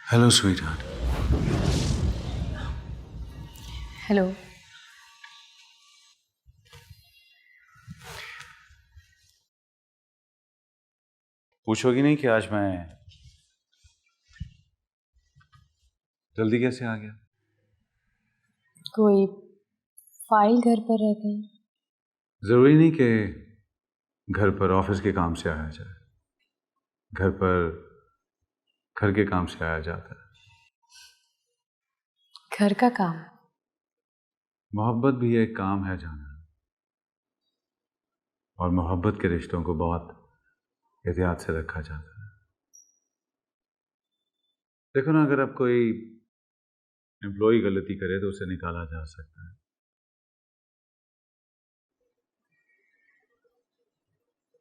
Hello sweetheart.
हेलो।
पूछोगी नहीं कि आज मैं जल्दी कैसे आ गया?
कोई फाइल घर पर रह गई?
जरूरी नहीं कि घर पर ऑफिस के काम से आया जाए, घर पर घर के काम से आया जाता है।
घर का काम?
मोहब्बत भी एक काम है जाना, और मोहब्बत के रिश्तों को बहुत एहतियात से रखा जाता है। देखो ना, अगर अब कोई एम्प्लॉय गलती करे तो उसे निकाला जा सकता है,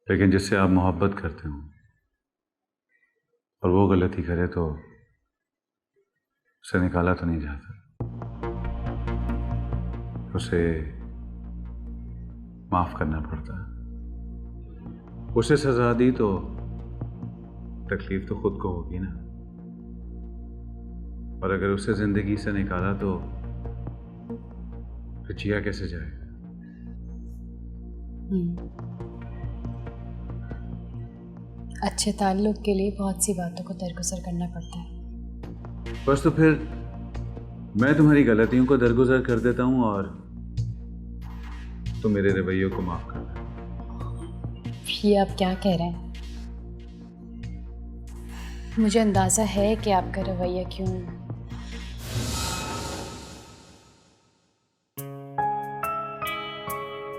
लेकिन जिससे आप मोहब्बत करते हो और वो गलती करे तो उसे निकाला तो नहीं जाता, उसे माफ करना पड़ता है। उसे सजा दी तो तकलीफ तो खुद को होगी ना, और अगर उसे जिंदगी से निकाला तो फिर जिया कैसे जाएगा?
अच्छे ताल्लुक के लिए बहुत सी बातों को दरगुजर करना पड़ता है।
बस तो फिर मैं तुम्हारी गलतियों को दरगुजर कर देता हूं और तुम मेरे रवैयों को माफ कर दो।
ये आप क्या कह रहे हैं? मुझे अंदाजा है कि आपका रवैया क्यों।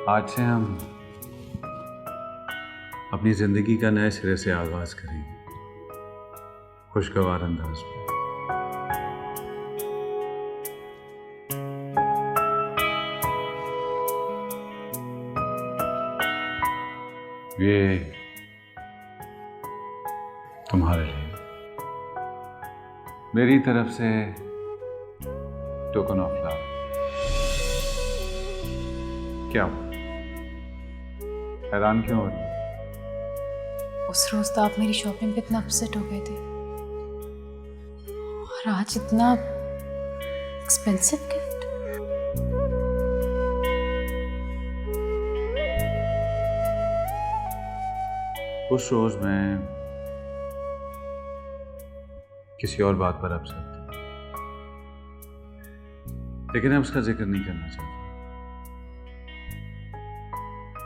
आज से हम अपनी जिंदगी का नए सिरे से आगाज करेंगे, खुशगवार अंदाज में। ये तुम्हारे लिए मेरी तरफ से टोकन ऑफ लव। क्या हैरान क्यों हो रही?
उस रोज तो आप मेरी शॉपिंग पे इतना अपसेट हो गए थे, और आज इतना एक्सपेंसिव गिफ्ट।
उस रोज मैं किसी और बात पर अपसेट था, लेकिन अब उसका जिक्र नहीं करना चाहता।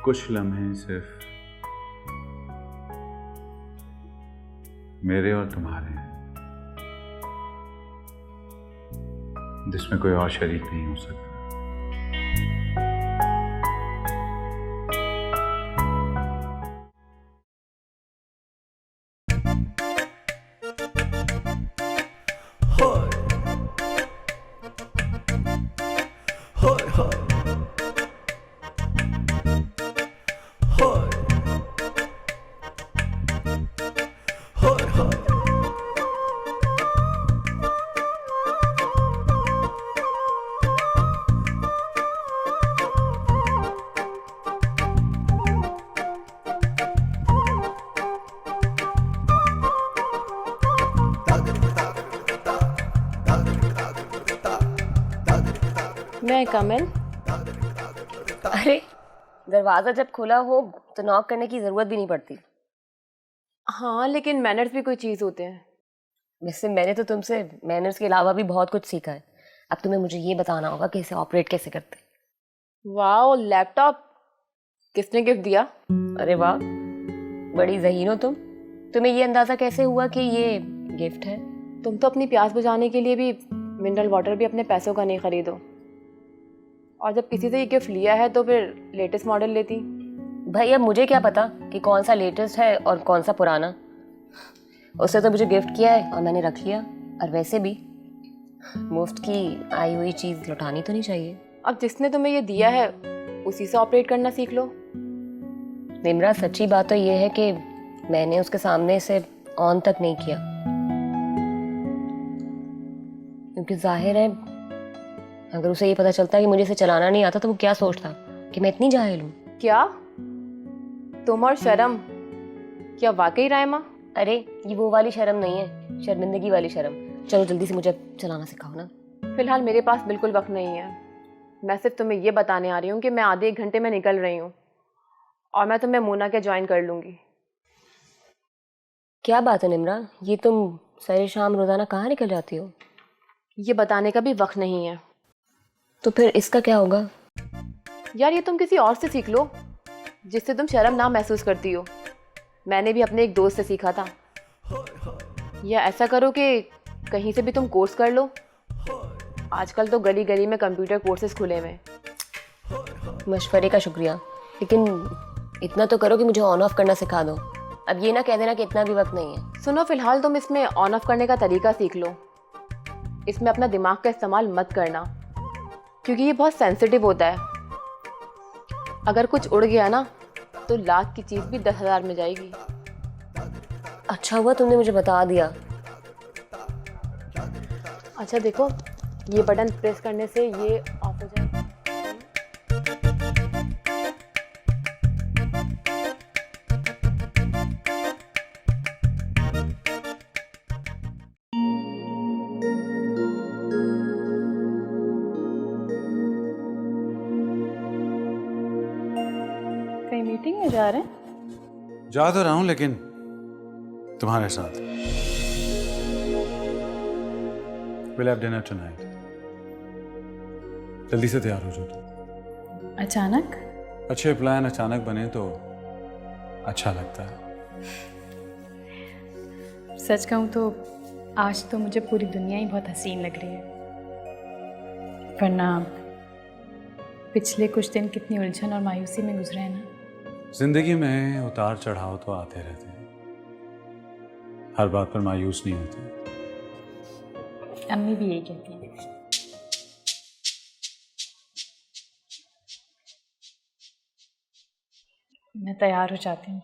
कुछ लम्हे सिर्फ मेरे और तुम्हारे हैं, जिसमें कोई और शरीक नहीं हो सकता।
मैं कमल।
अरे दरवाज़ा जब खुला हो तो नॉक करने की ज़रूरत भी नहीं पड़ती।
हाँ, लेकिन मैनर्स भी कोई चीज़ होते हैं।
वैसे मैंने तो तुमसे मैनर्स के अलावा भी बहुत कुछ सीखा है। अब तुम्हें मुझे ये बताना होगा कि इसे ऑपरेट कैसे करते।
वाह, लैपटॉप किसने गिफ्ट दिया?
अरे वाह, बड़ी ज़हीन हो तुम। तुम्हें ये अंदाज़ा कैसे हुआ कि ये गिफ्ट है?
तुम तो अपनी प्यास बुझाने के लिए भी मिनरल वाटर भी अपने पैसों का नहीं खरीदो, और जब किसी से ये गिफ्ट लिया है तो फिर लेटेस्ट मॉडल लेती।
भाई अब मुझे क्या पता कि कौन सा लेटेस्ट है और कौन सा पुराना। उससे तो मुझे गिफ्ट किया है और मैंने रख लिया। और वैसे भी मुफ्त की आई हुई चीज़ लौटानी तो नहीं चाहिए।
अब जिसने तुम्हें ये दिया है उसी से ऑपरेट करना सीख लो।
निम्रा, सच्ची बात तो ये है कि मैंने उसके सामने इसे ऑन तक नहीं किया, क्योंकि जाहिर है अगर उसे ये पता चलता कि मुझे इसे चलाना नहीं आता तो वो क्या सोचता कि मैं इतनी जाहिल हूँ।
क्या तुम और शर्म? क्या वाकई रायमा?
अरे ये वो वाली शर्म नहीं है, शर्मिंदगी वाली शर्म। चलो जल्दी से मुझे चलाना सिखाओ ना।
फिलहाल मेरे पास बिल्कुल वक्त नहीं है। मैं सिर्फ तुम्हें ये बताने आ रही हूँ कि मैं आधे 1 घंटे में निकल रही हूँ और मैं तुम्हें मोना के ज्वाइन कर लूँगी।
क्या बात है निम्रा, ये तुम सरे शाम रोजाना कहाँ निकल जाती हो?
ये बताने का भी वक्त नहीं है।
तो फिर इसका क्या होगा?
यार ये तुम किसी और से सीख लो जिससे तुम शर्म ना महसूस करती हो। मैंने भी अपने एक दोस्त से सीखा था। या ऐसा करो कि कहीं से भी तुम कोर्स कर लो। आजकल तो गली गली में कंप्यूटर कोर्सेज खुले हुए हैं।
मशवरे का शुक्रिया, लेकिन इतना तो करो कि मुझे ऑन ऑफ करना सिखा दो। अब ये ना कह देना कि इतना भी वक्त नहीं है।
सुनो, फिलहाल तुम इसमें ऑन ऑफ करने का तरीका सीख लो। इसमें अपना दिमाग का इस्तेमाल मत करना, क्योंकि ये बहुत सेंसिटिव होता है। अगर कुछ उड़ गया ना तो लाख की चीज़ भी 10,000 में जाएगी।
अच्छा हुआ तुमने मुझे बता दिया।
अच्छा देखो, ये बटन प्रेस करने से ये ऑफ हो जाएगा।
कहीं मीटिंग में जा रहे हैं?
जा तो रहा हूं, लेकिन तुम्हारे साथ। We'll have dinner tonight. जल्दी से तैयार हो जाओ तुम।
अचानक?
अच्छे प्लान अचानक बने तो अच्छा लगता है।
सच कहूँ तो आज तो मुझे पूरी दुनिया ही बहुत हसीन लग रही है, वरना पिछले कुछ दिन कितनी उलझन और मायूसी में गुजरे हैं ना।
जिंदगी में उतार चढ़ाव तो आते रहते हैं, हर बात पर मायूस नहीं होती।
अम्मी भी यही कहती है। मैं तैयार हो जाती हूँ।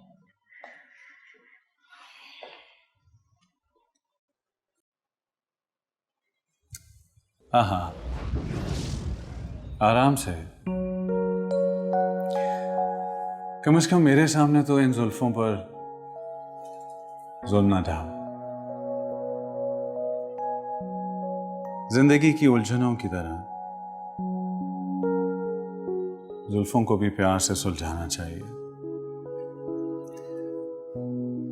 हाँ हाँ, आराम से। कम से कम मेरे सामने तो इन जुल्फों पर जुल्म ना ढाओ। जिंदगी की उलझनों की तरह जुल्फों को भी प्यार से सुलझाना चाहिए,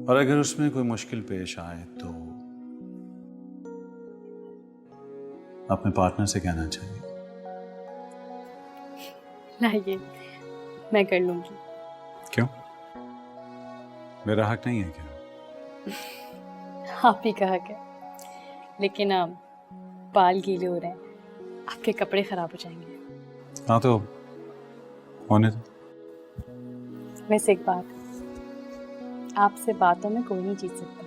और अगर उसमें कोई मुश्किल पेश आए तो अपने पार्टनर से कहना चाहिए।
लाइए, मैं कर लूंगी।
क्यों? मेरा हक नहीं है क्या?
आप ही का हक है, लेकिन आप बाल गीले हो रहे हैं, आपके कपड़े खराब हो जाएंगे।
हाँ तो होने दो।
वैसे एक बात, आपसे बातों में कोई नहीं जीत सकता।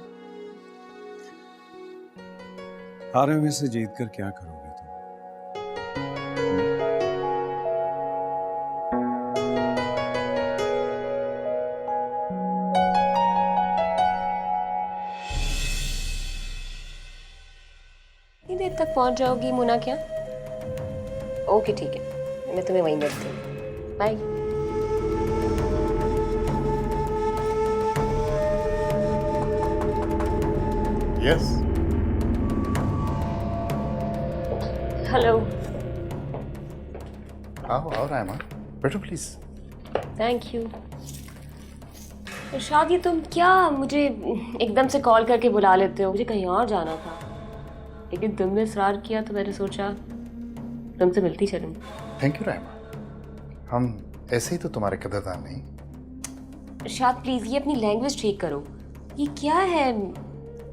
हारे हुए से जीत कर क्या करोगे तुम?
कितनी देर तक पहुंच जाओगी मुना क्या? ओके ठीक है, मैं तुम्हें वहीं मिलती हूँ। बाय।
Yes
hello.
आओ आओ रायमा, बैठो प्लीज।
Thank you. इरशाद, ये तुम क्या मुझे एकदम से कॉल करके बुला लेते हो? मुझे कहीं और जाना था, लेकिन तुमने इसरार किया तो मैंने सोचा तुमसे मिलती चलूं।
थैंक यू रायमा, हम ऐसे ही तो तुम्हारे कदरदान नहीं।
इरशाद प्लीज़ ये अपनी लैंग्वेज ठीक करो। ये क्या है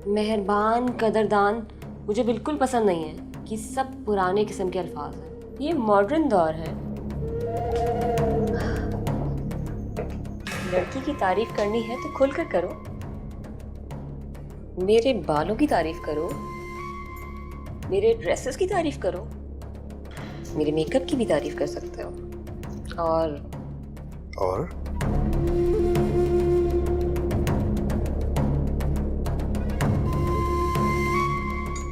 मेहरबान, कदरदान? मुझे बिल्कुल पसंद नहीं है कि सब पुराने किस्म के अल्फाज हैं। ये मॉडर्न दौर है। लड़की की तारीफ करनी है तो खुलकर करो। मेरे बालों की तारीफ करो, मेरे ड्रेसेस की तारीफ करो, मेरे मेकअप की भी तारीफ कर सकते हो। और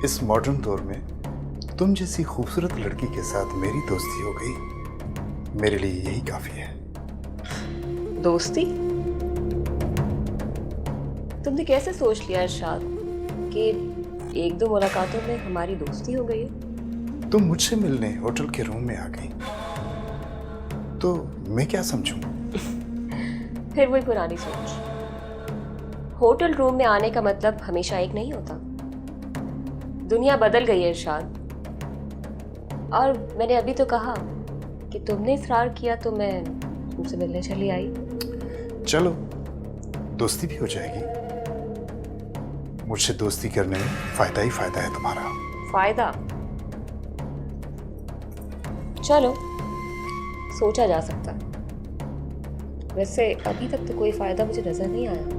इस मॉडर्न दौर में तुम जैसी खूबसूरत लड़की के साथ मेरी दोस्ती हो गई, मेरे लिए यही काफी है।
दोस्ती? तुमने कैसे सोच लिया इरशाद कि एक दो मुलाकातों में हमारी दोस्ती हो गई है?
तुम मुझसे मिलने होटल के रूम में आ गई तो मैं क्या समझूं?
फिर वही पुरानी सोच। होटल रूम में आने का मतलब हमेशा एक नहीं होता। दुनिया बदल गई है इरशाद। और मैंने अभी तो कहा कि तुमने इसरार किया तो मैं तुमसे मिलने चली आई।
चलो दोस्ती भी हो जाएगी। मुझसे दोस्ती करने में फायदा ही फायदा है तुम्हारा।
फायदा? चलो सोचा जा सकता है। वैसे अभी तक तो कोई फायदा मुझे नजर नहीं आया।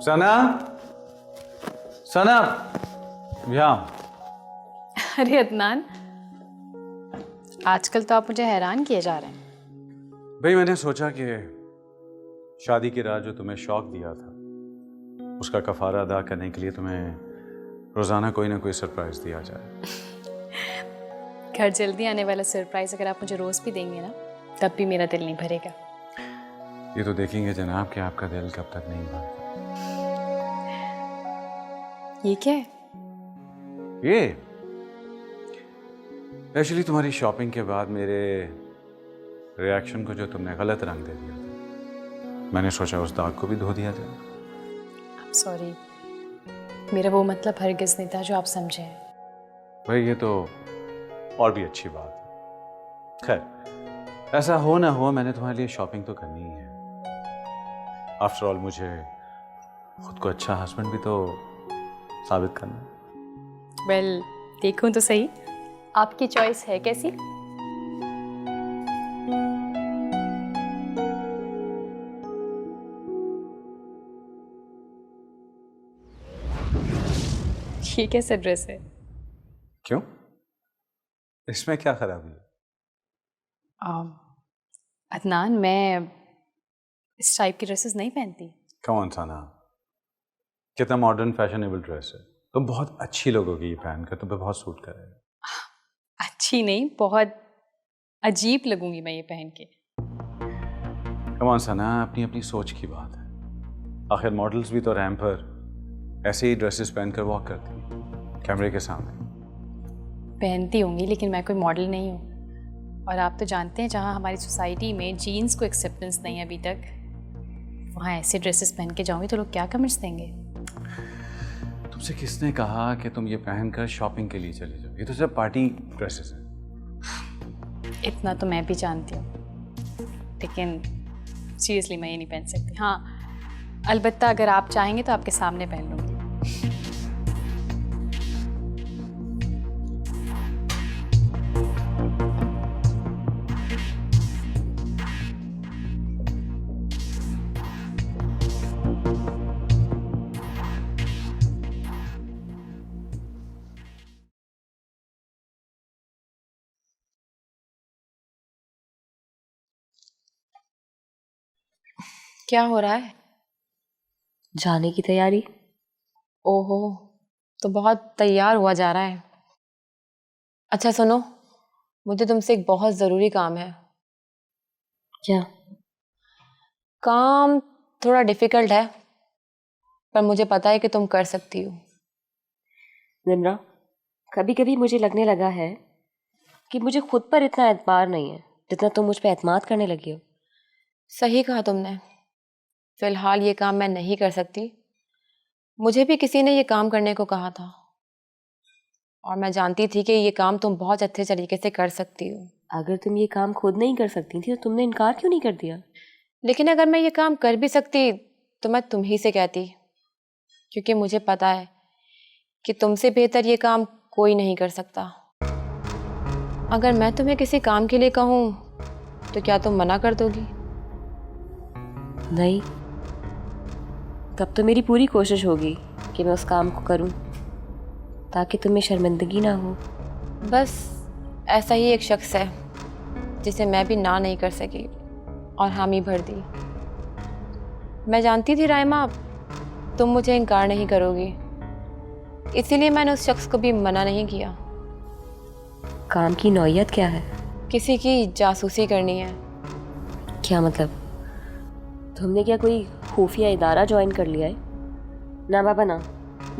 सना, सना, यहाँ।
अरे अदनान, आजकल तो आप मुझे हैरान किए जा रहे हैं।
भाई मैंने सोचा कि शादी की रात जो तुम्हें शौक दिया था उसका कफारा अदा करने के लिए तुम्हें रोजाना कोई ना कोई सरप्राइज दिया जाए।
घर जल्दी आने वाला सरप्राइज अगर आप मुझे रोज भी देंगे ना, तब भी मेरा दिल नहीं भरेगा।
ये तो देखेंगे जनाब कि आपका दिल कब तक नहीं भरता।
ये क्या है?
ये एक्चुअली तुम्हारी शॉपिंग के बाद मेरे रिएक्शन को जो तुमने गलत रंग दे दिया था, मैंने सोचा उस दाग को भी धो दिया जाए।
सॉरी, मेरा वो मतलब हरगिज़ नहीं था जो आप समझे हैं।
भाई ये तो और भी अच्छी बात है। खैर ऐसा हो ना हो, मैंने तुम्हारे लिए शॉपिंग तो करनी ही है। आफ्टर ऑल मुझे खुद को अच्छा हस्बैंड भी तो साबित करना है।
वेल, देखूं तो सही, आपकी चॉइस है कैसी? ये कैसा ड्रेस है?
क्यों? इसमें क्या खराबी है?
अदनान, मैं इस टाइप की ड्रेसेस नहीं पहनती।
कौन सा ना, कितना मॉडर्न फैशनेबल ड्रेस है। तुम बहुत अच्छी लोगोगी ये पहन कर, तुम पे बहुत सूट करेगा।
अच्छी नहीं, बहुत अजीब लगूंगी मैं ये पहन के।
कौन सा ना, अपनी अपनी सोच की बात है। आखिर मॉडल्स भी तो रैंप पर ऐसे ही ड्रेसेस पहनकर वॉक करती हैं कैमरे के सामने।
पहनती होंगी, लेकिन मैं कोई मॉडल नहीं हूँ। और आप तो जानते हैं, जहाँ हमारी सोसाइटी में जीन्स को एक्सेप्टेंस नहीं है अभी तक, वहाँ ऐसे ड्रेसेस पहन के जाऊंगी तो लोग क्या कमेंट्स देंगे?
तुमसे किसने कहा कि तुम ये पहनकर शॉपिंग के लिए चले जाओ? ये तो सब पार्टी ड्रेसेस हैं।
इतना तो मैं भी जानती हूँ, लेकिन सीरियसली मैं ये नहीं पहन सकती। हाँ, अलबत्ता अगर आप चाहेंगे तो आपके सामने पहन लूँगी।
क्या हो रहा है?
जाने की तैयारी।
ओहो, तो बहुत तैयार हुआ जा रहा है। अच्छा सुनो, मुझे तुमसे एक बहुत ज़रूरी काम है।
क्या?
काम थोड़ा डिफ़िकल्ट है, पर मुझे पता है कि तुम कर सकती हो।
निम्रा, कभी कभी मुझे लगने लगा है कि मुझे खुद पर इतना एतबार नहीं है जितना तुम मुझ पर एतमाद करने लगी हो।
सही कहा तुमने। फ़िलहाल ये काम मैं नहीं कर सकती। मुझे भी किसी ने ये काम करने को कहा था और मैं जानती थी कि ये काम तुम बहुत अच्छे तरीके से कर सकती हो।
अगर तुम ये काम खुद नहीं कर सकती थी तो तुमने इनकार क्यों नहीं कर दिया?
लेकिन अगर मैं ये काम कर भी सकती तो मैं तुम ही से कहती, क्योंकि मुझे पता है कि तुमसे बेहतर ये काम कोई नहीं कर सकता। अगर मैं तुम्हें किसी काम के लिए कहूँ तो क्या तुम मना कर दोगी?
नहीं, तब तो मेरी पूरी कोशिश होगी कि मैं उस काम को करूं ताकि तुम्हें शर्मिंदगी ना हो।
बस ऐसा ही एक शख्स है जिसे मैं भी ना नहीं कर सकी और हामी भर दी। मैं जानती थी राइमा तुम मुझे इनकार नहीं करोगी, इसीलिए मैंने उस शख्स को भी मना नहीं किया।
काम की नौयत क्या है?
किसी की जासूसी करनी है।
क्या मतलब? तुमने क्या कोई खुफिया इदारा ज्वाइन कर लिया है? ना बाबा ना,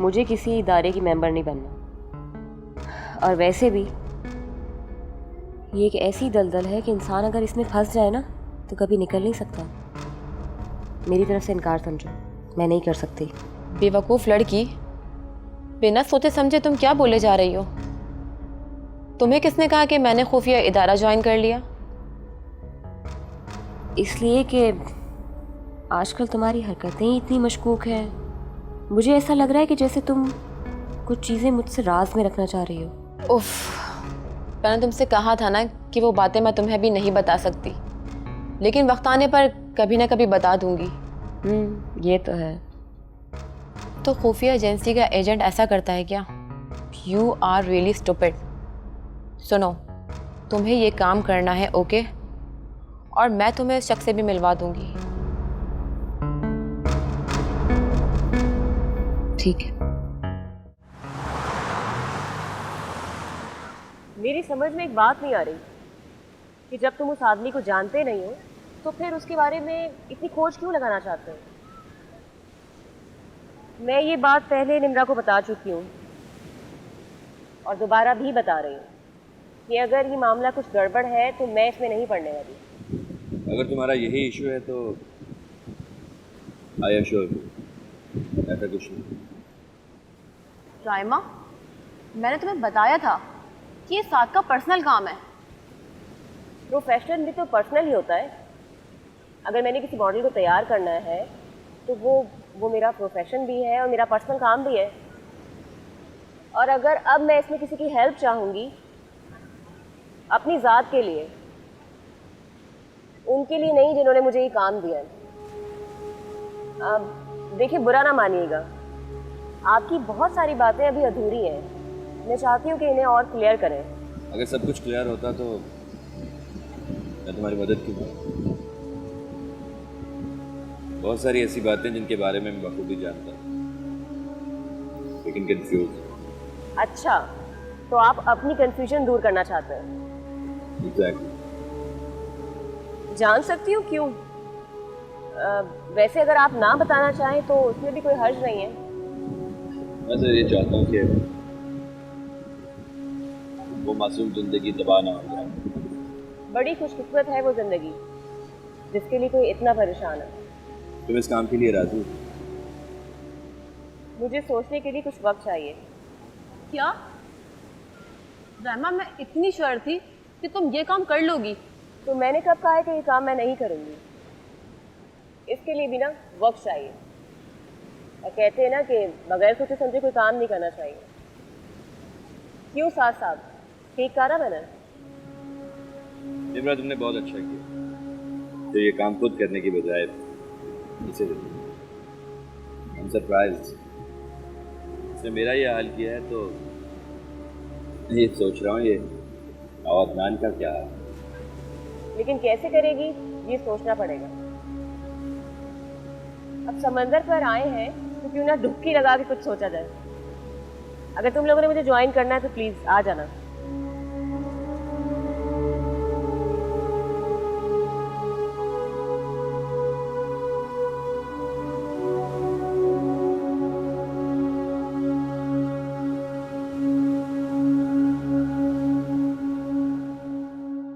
मुझे किसी इदारे की मेंबर नहीं बनना। और वैसे भी ये एक ऐसी दलदल है कि इंसान अगर इसमें फंस जाए ना तो कभी निकल नहीं सकता। मेरी तरफ से इनकार समझो, मैं नहीं कर सकती।
बेवकूफ़ लड़की, बिना सोचे समझे तुम क्या बोले जा रही हो? तुम्हें किसने कहा कि मैंने खुफिया इदारा ज्वाइन कर लिया?
इसलिए कि आजकल तुम्हारी हरकतें ही इतनी मशकूक हैं। मुझे ऐसा लग रहा है कि जैसे तुम कुछ चीज़ें मुझसे राज में रखना चाह रही हो।
उफ, मैंने तुमसे कहा था ना कि वो बातें मैं तुम्हें भी नहीं बता सकती, लेकिन वक्त आने पर कभी ना कभी बता दूंगी।
ये तो है।
तो खुफिया एजेंसी का एजेंट ऐसा करता है क्या? You are really stupid. सुनो, तुम्हें ये काम करना है, ओके? और मैं तुम्हें उस शख्स से भी मिलवा दूंगी।
ठीक है।
मेरी समझ में एक बात नहीं आ रही कि जब तुम उस आदमी को जानते नहीं हो तो फिर उसके बारे में इतनी खोज क्यों लगाना चाहते हो? मैं ये बात पहले निम्रा को बता चुकी हूँ और दोबारा भी बता रही हूँ कि अगर ये मामला कुछ गड़बड़ है तो मैं इसमें नहीं पड़ने वाली।
अगर तुम्हारा यही इशू है तो आई एम श्योर ऐसा कुछ नहीं।
राइमा, मैंने तुम्हें बताया था कि ये साथ का पर्सनल काम है। प्रोफेशनल भी तो पर्सनल ही होता है। अगर मैंने किसी मॉडल को तैयार करना है तो वो मेरा प्रोफेशन भी है और मेरा पर्सनल काम भी है। और अगर अब मैं इसमें किसी की हेल्प चाहूँगी अपनी ज़ात के लिए, उनके लिए नहीं जिन्होंने मुझे ये काम दिया है। अब देखिए, बुरा ना मानिएगा, आपकी बहुत सारी बातें अभी अधूरी हैं। मैं चाहती हूँ कि इन्हें और क्लियर करें।
अगर सब कुछ क्लियर होता तो मैं तुम्हारी मदद क्यों करूं? बहुत सारी ऐसी बातें जिनके बारे में मैं बखूबी जानता हूँ, लेकिन कंफ्यूज।
अच्छा, तो आप अपनी कंफ्यूजन दूर करना चाहते हैं?
एग्जैक्टली।
जान सकती हूँ क्यों? वैसे अगर आप ना बताना चाहें तो उसमें भी कोई हर्ज नहीं है।
मैं तो ये चाहता हूँ कि वो मासूम जिंदगी तबाह ना हो जाए।
बड़ी खुशकिस्मत है वो जिंदगी जिसके लिए कोई इतना परेशान है।
तुम इस काम के लिए राजी हो?
मुझे सोचने के लिए कुछ वक्त चाहिए।
क्या रायमा, मैं इतनी श्योर थी कि तुम ये काम कर लोगी।
तो मैंने कब कहा है कि ये काम मैं नहीं करूँगी? इसके लिए भी ना वक्त चाहिए। और कहते हैं ना कि बगैर सोचे समझे कोई काम नहीं करना चाहिए। क्यों साथ साहब, ठीक कहा ना मैंने?
निम्रा, तुमने बहुत अच्छा किया तो ये काम खुद करने की बजाय इसे दे। I'm surprised। इसने मेरा ये हाल किया है तो ये सोच रहा हूँ ये और अदनान का क्या है।
लेकिन कैसे करेगी ये सोचना पड़ेगा। अब समंदर पर आए हैं तो क्यों ना डुबकी लगा के कुछ सोचा जाए। अगर तुम लोगों ने मुझे ज्वाइन करना है तो प्लीज आ जाना।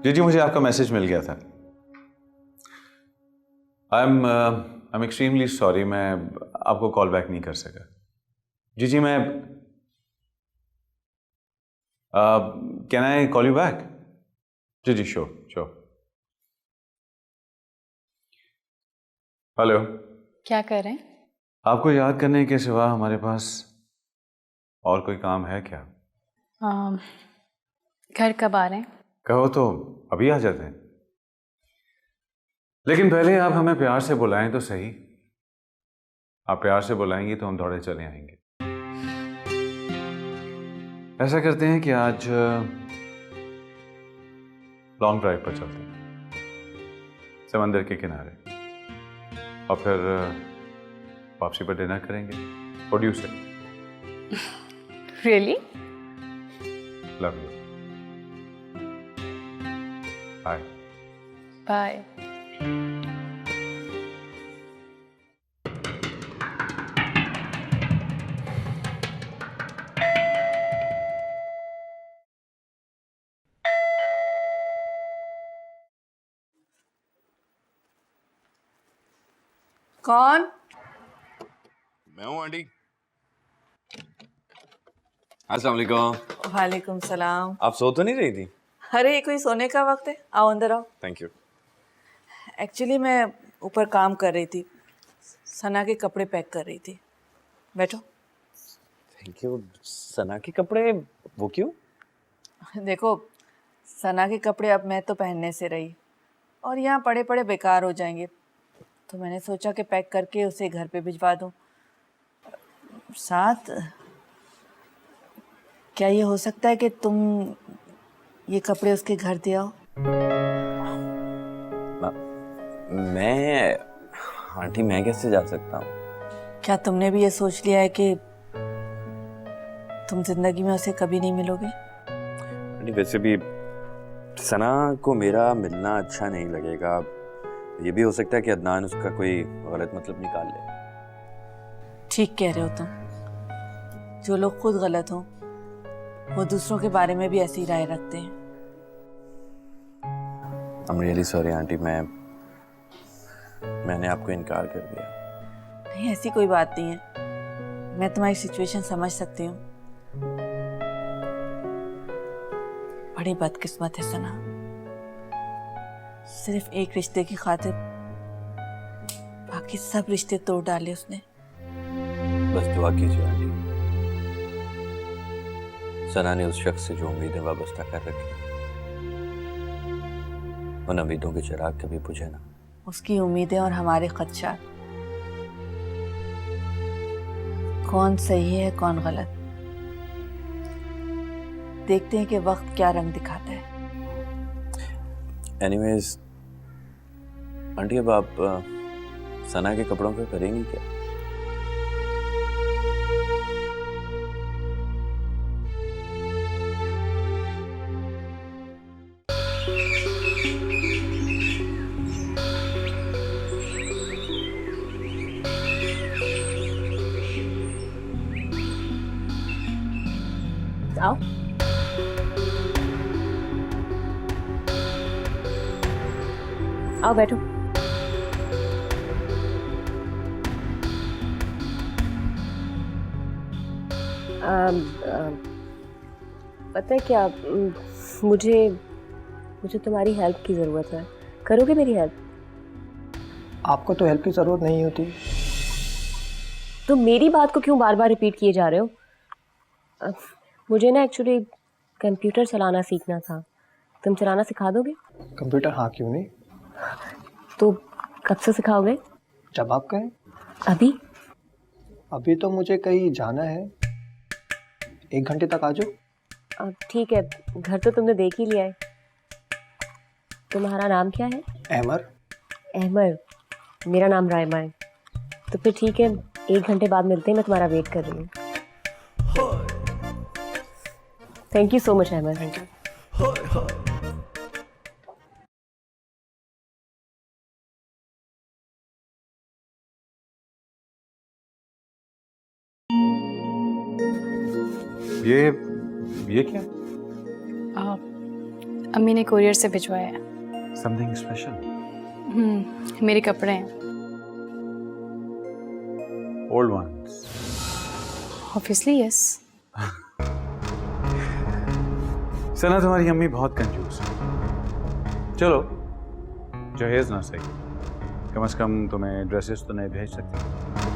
जी, मुझे आपका मैसेज मिल गया था। आई एम एक्सट्रीमली सॉरी, मैं आपको कॉल बैक नहीं कर सका। जी, मैं can I call you back? जी, श्योर। हेलो,
क्या कर रहे हैं?
आपको याद करने के सिवा हमारे पास और कोई काम है क्या?
घर कब आ रहे हैं?
कहो तो अभी आ जाते हैं, लेकिन पहले आप हमें प्यार से बुलाएं तो सही। आप प्यार से बुलाएंगी तो हम दौड़े चले आएंगे। ऐसा करते हैं कि आज लॉन्ग ड्राइव पर चलते हैं समंदर के किनारे, और फिर वापसी पर डिनर करेंगे। What do you say?
Really?
Love you. Bye.
Bye.
कौन?
मैं हूँ आंटी। अस्सलाम वालेकुम।
वालेकुम सलाम।
आप सो तो नहीं रही थी?
अरे ये कोई सोने का वक्त है? आओ अंदर आओ।
Thank you.
एक्चुअली मैं ऊपर काम कर रही थी, सना के कपड़े पैक कर रही थी। बैठो।
Thank you. सना के कपड़े? वो क्यों?
देखो, सना के कपड़े अब मैं तो पहनने से रही और यहाँ पड़े पड़े बेकार हो जाएंगे, तो मैंने सोचा कि पैक करके उसे घर पे भिजवा दूँ। साथ क्या ये हो सकता है कि तुम ये कपड़े उसके घर दे आओ?
मैं आंटी, मैं कैसे जा सकता हूँ?
क्या तुमने भी ये सोच लिया है कि तुम जिंदगी में उसे कभी नहीं मिलोगे?
आंटी, वैसे भी सना को मेरा मिलना अच्छा नहीं लगेगा। ये भी हो सकता है कि अदनान उसका कोई गलत मतलब निकाल ले।
ठीक कह रहे हो तुम। जो लोग खुद गलत हों वो दूसरों के बारे में भी ऐसी राय रखते हैं।
I'm really sorry आंटी, मैंने आपको इनकार कर दिया।
नहीं, ऐसी कोई बात नहीं है। मैं तुम्हारी सिचुएशन समझ सकती हूँ। बड़ी बदकिस्मत है सना, सिर्फ एक रिश्ते की खातिर बाकी सब रिश्ते तोड़ डाले उसने।
बस दुआ कीजिए आंटी। सना ने उस शख्स से जो उम्मीदें वाबस्ता कर रखी, उन उम्मीदों के चिराग कभी बुझे ना।
उसकी उम्मीदें और हमारे खदशात, कौन सही है कौन गलत, देखते हैं कि वक्त क्या रंग दिखाता है।
एनीवेज आंटी, अब आप सना के कपड़ों का करेंगी क्या?
आओ। आओ बैठो।
पता है क्या, मुझे तुम्हारी हेल्प की ज़रूरत है। करोगे मेरी हेल्प?
आपको तो हेल्प की ज़रूरत नहीं होती।
तो मेरी बात को क्यों बार बार रिपीट किए जा रहे हो? मुझे ना एक्चुअली कंप्यूटर चलाना सीखना था, तुम चलाना सिखा दोगे?
कंप्यूटर? हाँ, क्यों नहीं।
तो कब से सिखाओगे?
जब आप कहें।
अभी?
अभी तो मुझे कहीं जाना है, 1 घंटे तक आ जाओ।
ठीक है, घर तो तुमने देख ही लिया है। तुम्हारा नाम क्या है?
अहमर।
अहमर, मेरा नाम रायमा है। तो फिर ठीक है, 1 घंटे बाद मिलते हैं, मैं तुम्हारा वेट कर रही हूँ। Thank you so much Ahmar.
Thank you.
ये क्या?
अम्मी ने कोरियर से भिजवाया है।
Something special?
मेरे कपड़े हैं।
Old ones?
Obviously yes.
Sana, तुम्हारी अम्मी बहुत कंजूस है। चलो, जहेज ना सही, कम से कम तुम्हें ड्रेसेस तो नहीं भेज सकती।